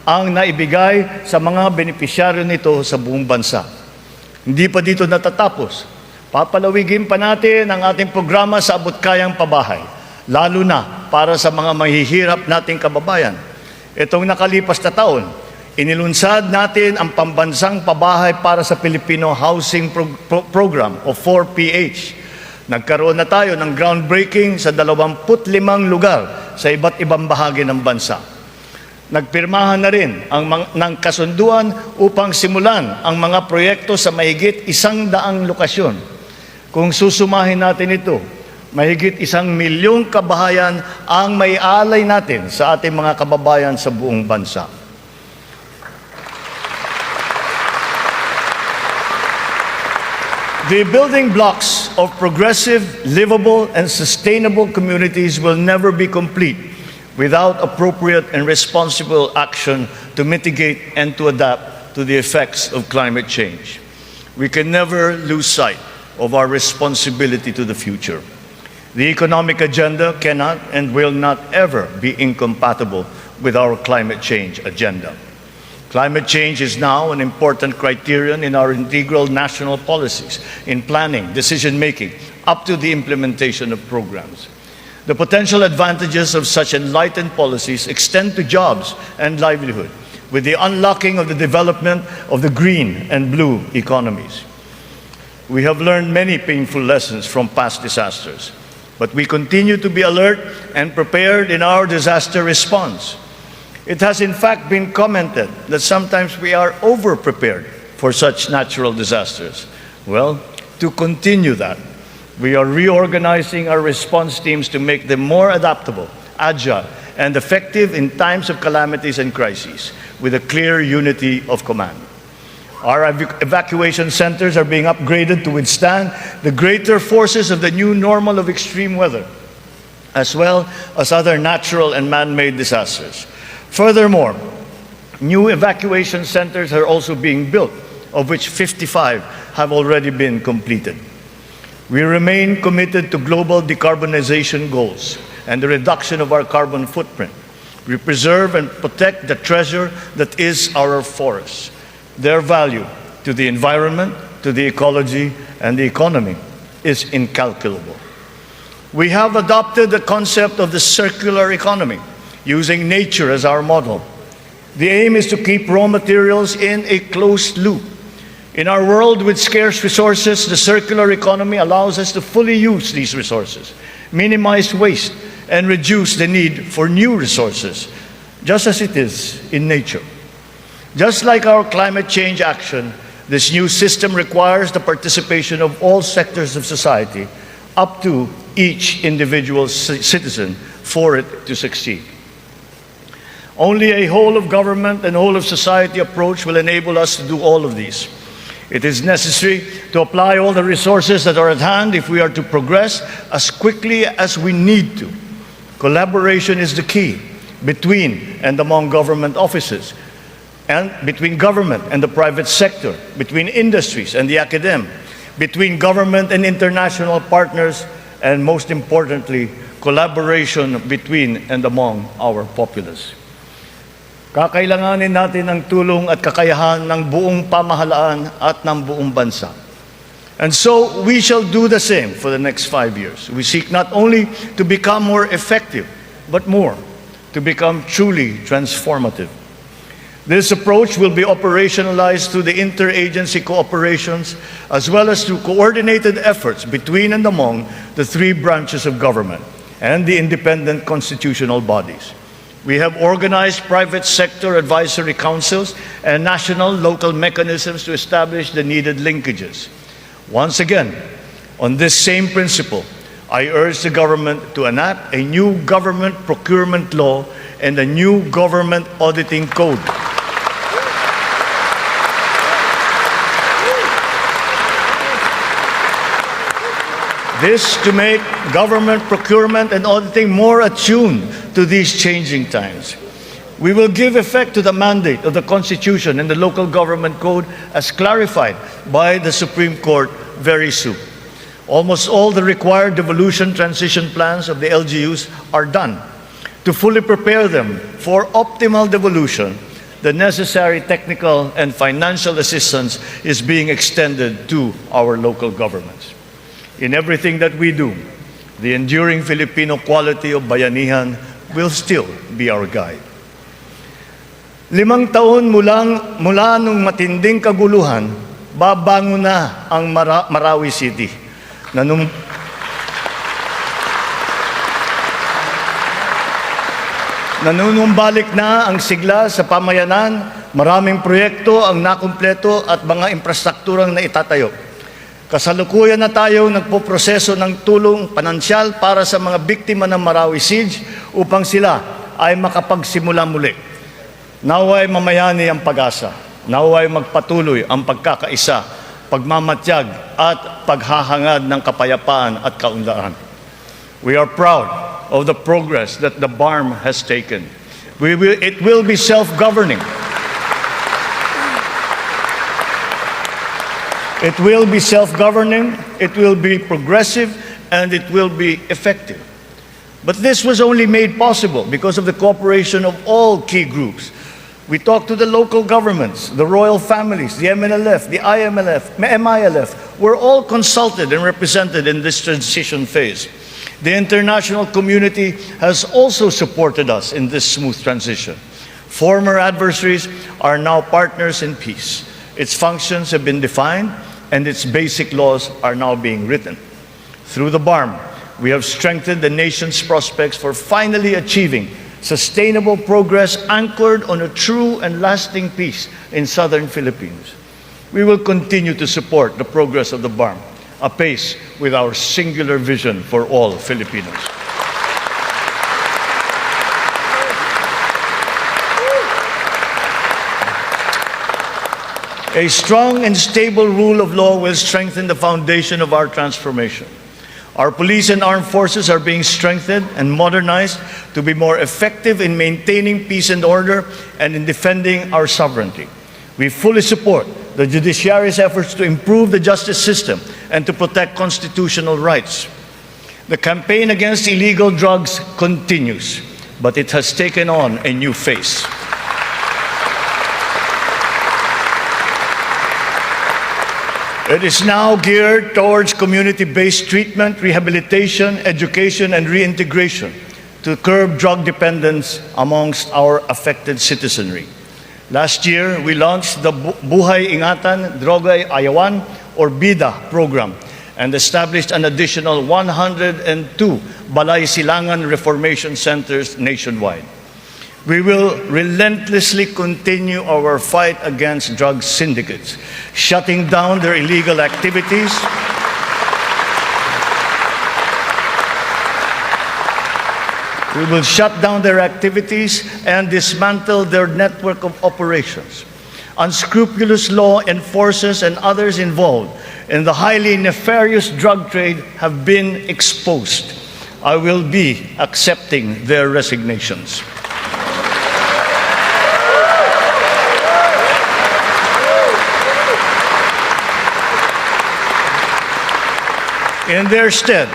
ang naibigay sa mga benepisyaryo nito sa buong bansa. Hindi pa dito natatapos. Papalawigin pa natin ang ating programa sa abot-kayang pabahay, lalo na para sa mga mahihirap nating kababayan. Itong nakalipas na taon, inilunsad natin ang pambansang pabahay para sa Filipino Housing Program o 4PH. Nagkaroon na tayo ng groundbreaking sa 25 lugar sa iba't ibang bahagi ng bansa. Nagpirmahan na rin ng kasunduan upang simulan ang mga proyekto sa mahigit 100 lokasyon. Kung susumahin natin ito, mahigit 1 milyong kabahayan ang maialay natin sa ating mga kababayan sa buong bansa. The building blocks of progressive, livable, and sustainable communities will never be complete without appropriate and responsible action to mitigate and to adapt to the effects of climate change. We can never lose sight of our responsibility to the future. The economic agenda cannot and will not ever be incompatible with our climate change agenda. Climate change is now an important criterion in our integral national policies, in planning, decision-making, up to the implementation of programs. The potential advantages of such enlightened policies extend to jobs and livelihood, with the unlocking of the development of the green and blue economies. We have learned many painful lessons from past disasters, but we continue to be alert and prepared in our disaster response. It has in fact been commented that sometimes we are over-prepared for such natural disasters. Well, to continue that, we are reorganizing our response teams to make them more adaptable, agile, and effective in times of calamities and crises, with a clear unity of command. Our evacuation centers are being upgraded to withstand the greater forces of the new normal of extreme weather, as well as other natural and man-made disasters. Furthermore, new evacuation centers are also being built, of which 55 have already been completed. We remain committed to global decarbonization goals and the reduction of our carbon footprint. We preserve and protect the treasure that is our forests. Their value to the environment, to the ecology, and the economy is incalculable. We have adopted the concept of the circular economy, using nature as our model. The aim is to keep raw materials in a closed loop. In our world with scarce resources, the circular economy allows us to fully use these resources, minimize waste, and reduce the need for new resources, just as it is in nature. Just like our climate change action, this new system requires the participation of all sectors of society, up to each individual citizen, for it to succeed. Only a whole of government and whole of society approach will enable us to do all of these. It is necessary to apply all the resources that are at hand if we are to progress as quickly as we need to. Collaboration is the key between and among government offices, and between government and the private sector, between industries and the academe, between government and international partners, and most importantly, collaboration between and among our populace. Kakailanganin natin ang tulong at kakayahan ng buong pamahalaan at ng buong bansa. And so, we shall do the same for the next 5 years. We seek not only to become more effective, but more, to become truly transformative. This approach will be operationalized through the interagency cooperations, as well as through coordinated efforts between and among the 3 branches of government and the independent constitutional bodies. We have organized private sector advisory councils and national local mechanisms to establish the needed linkages. Once again, on this same principle, I urge the government to enact a new government procurement law and a new government auditing code. This to make government procurement and auditing more attuned to these changing times. We will give effect to the mandate of the Constitution and the Local Government Code as clarified by the Supreme Court very soon. Almost all the required devolution transition plans of the LGUs are done. To fully prepare them for optimal devolution, the necessary technical and financial assistance is being extended to our local governments. In everything that we do, the enduring Filipino quality of bayanihan will still be our guide. 5 taon mula nung matinding kaguluhan, babangon na ang Marawi City. Nanunumbalik na ang sigla sa pamayanan, maraming proyekto ang nakumpleto at mga infrastrukturang naitatayo. Kasalukuyan na tayo nagpoproseso ng tulong pinansyal para sa mga biktima ng Marawi Siege upang sila ay makapagsimula muli. Naway mamayani ang pag-asa. Naway magpatuloy ang pagkakaisa, pagmamatyag at paghahangad ng kapayapaan at kaunlaran. We are proud of the progress that the BARM has taken. It will be self-governing. It will be self-governing, it will be progressive, and it will be effective. But this was only made possible because of the cooperation of all key groups. We talked to the local governments, the royal families, the MNLF, the MILF, were all consulted and represented in this transition phase. The international community has also supported us in this smooth transition. Former adversaries are now partners in peace. Its functions have been defined, and its basic laws are now being written. Through the BARM, we have strengthened the nation's prospects for finally achieving sustainable progress anchored on a true and lasting peace in southern Philippines. We will continue to support the progress of the BARM, apace with our singular vision for all Filipinos. A strong and stable rule of law will strengthen the foundation of our transformation. Our police and armed forces are being strengthened and modernized to be more effective in maintaining peace and order and in defending our sovereignty. We fully support the judiciary's efforts to improve the justice system and to protect constitutional rights. The campaign against illegal drugs continues, but it has taken on a new face. It is now geared towards community-based treatment, rehabilitation, education, and reintegration to curb drug dependence amongst our affected citizenry. Last year, we launched the Buhay Ingatan, Droga'y Ayawan, or BIDA program, and established an additional 102 Balay Silangan Reformation Centers nationwide. We will relentlessly continue our fight against drug syndicates, shutting down their illegal activities, we will shut down their activities and dismantle their network of operations. Unscrupulous law enforcers and others involved in the highly nefarious drug trade have been exposed. I will be accepting their resignations. In their stead,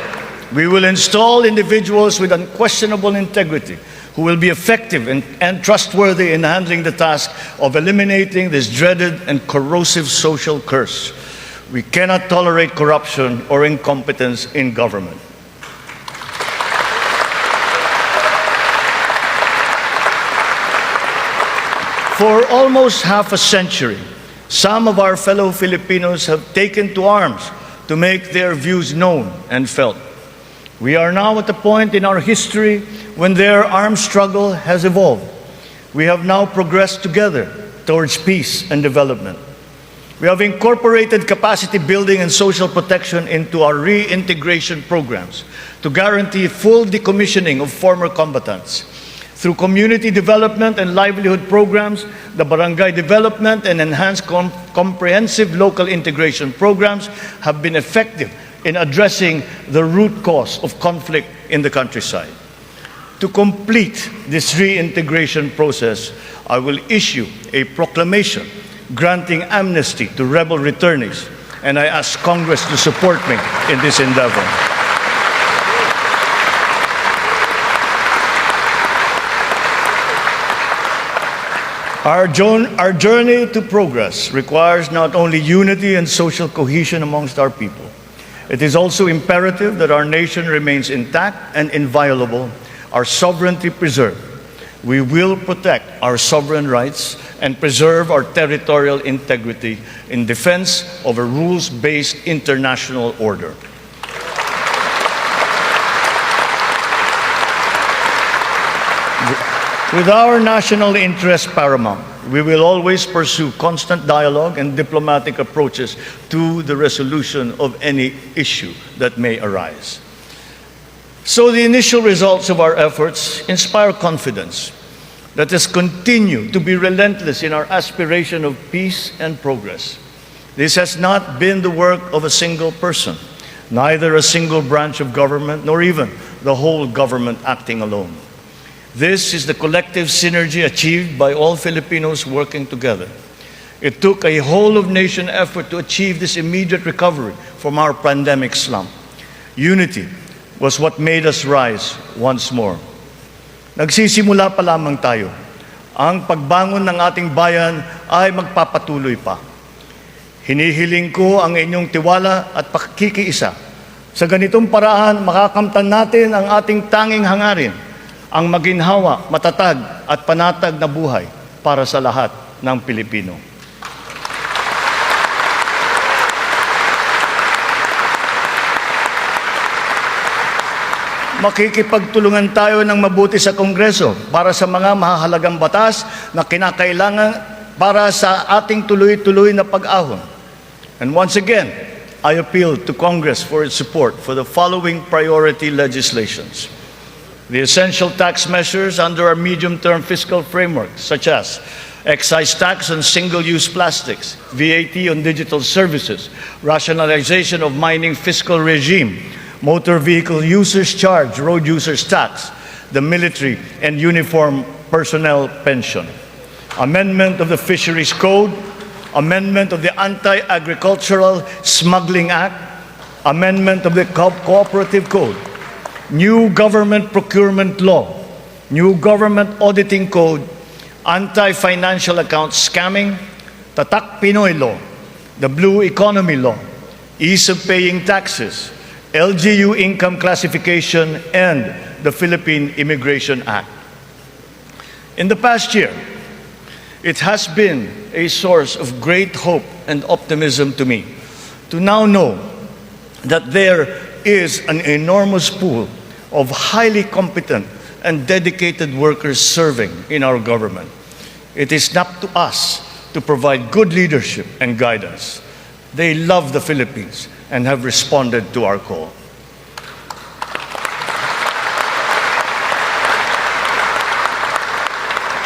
we will install individuals with unquestionable integrity who will be effective and trustworthy in handling the task of eliminating this dreaded and corrosive social curse. We cannot tolerate corruption or incompetence in government. For almost half a century, some of our fellow Filipinos have taken to arms to make their views known and felt. We are now at a point in our history when their armed struggle has evolved. We have now progressed together towards peace and development. We have incorporated capacity building and social protection into our reintegration programs to guarantee full decommissioning of former combatants. Through community development and livelihood programs, the barangay development and enhanced comprehensive local integration programs have been effective in addressing the root cause of conflict in the countryside. To complete this reintegration process, I will issue a proclamation granting amnesty to rebel returnees, and I ask Congress to support me in this endeavor. Our journey to progress requires not only unity and social cohesion amongst our people. It is also imperative that our nation remains intact and inviolable, our sovereignty preserved. We will protect our sovereign rights and preserve our territorial integrity in defense of a rules-based international order. With our national interest paramount, we will always pursue constant dialogue and diplomatic approaches to the resolution of any issue that may arise. So the initial results of our efforts inspire confidence. Let us continue to be relentless in our aspiration of peace and progress. This has not been the work of a single person, neither a single branch of government, nor even the whole government acting alone. This is the collective synergy achieved by all Filipinos working together. It took a whole-of-nation effort to achieve this immediate recovery from our pandemic slump. Unity was what made us rise once more. Nagsisimula pa lamang tayo. Ang pagbangon ng ating bayan ay magpapatuloy pa. Hinihiling ko ang inyong tiwala at pakikiisa. Sa ganitong paraan, makakamtan natin ang ating tanging hangarin, ang maginhawa, matatag at panatag na buhay para sa lahat ng Pilipino. Makikipagtulungan tayo ng mabuti sa Kongreso para sa mga mahahalagang batas na kinakailangan para sa ating tuloy-tuloy na pag-ahon. And once again, I appeal to Congress for its support for the following priority legislations. The essential tax measures under our medium-term fiscal framework, such as excise tax on single-use plastics, VAT on digital services, rationalization of mining fiscal regime, motor vehicle users charge, road users tax, the military and uniform personnel pension, amendment of the Fisheries Code, amendment of the Anti-Agricultural Smuggling Act, amendment of the Cooperative Code, new government procurement law, new government auditing code, anti-financial account scamming, Tatak Pinoy law, the blue economy law, ease of paying taxes, LGU income classification, and the Philippine Immigration Act. In the past year, It has been a source of great hope and optimism to me to now know that there is an enormous pool of highly competent and dedicated workers serving in our government. It is up to us to provide good leadership and guidance. They love the Philippines and have responded to our call.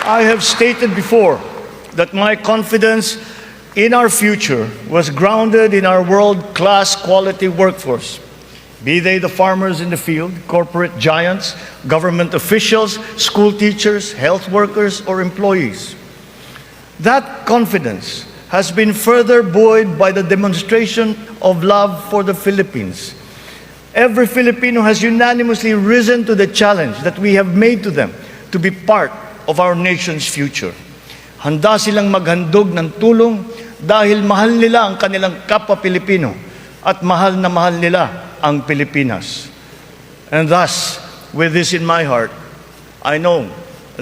I have stated before that my confidence in our future was grounded in our world-class quality workforce, be they the farmers in the field, corporate giants, government officials, school teachers, health workers, or employees. That confidence has been further buoyed by the demonstration of love for the Philippines. Every Filipino has unanimously risen to the challenge that we have made to them to be part of our nation's future. Handa silang maghandog ng tulong dahil mahal nila ang kanilang kapwa Pilipino at mahal na mahal nila ang Pilipinas. And thus, with this in my heart, I know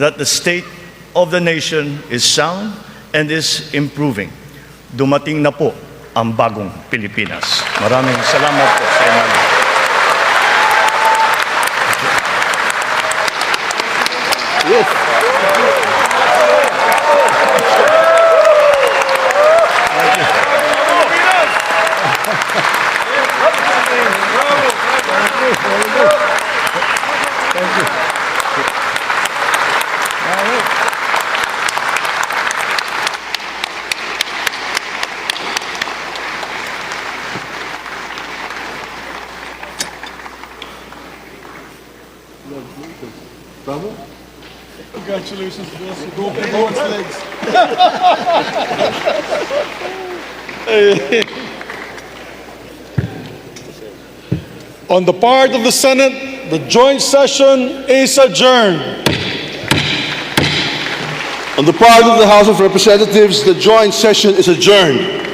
that the state of the nation is sound and is improving. Dumating na po ang bagong Pilipinas. Maraming salamat po sa inyo. Yes. Bravo. Congratulations, boss. You go for both legs. On the part of the Senate, the joint session is adjourned. On the part of the House of Representatives, the joint session is adjourned.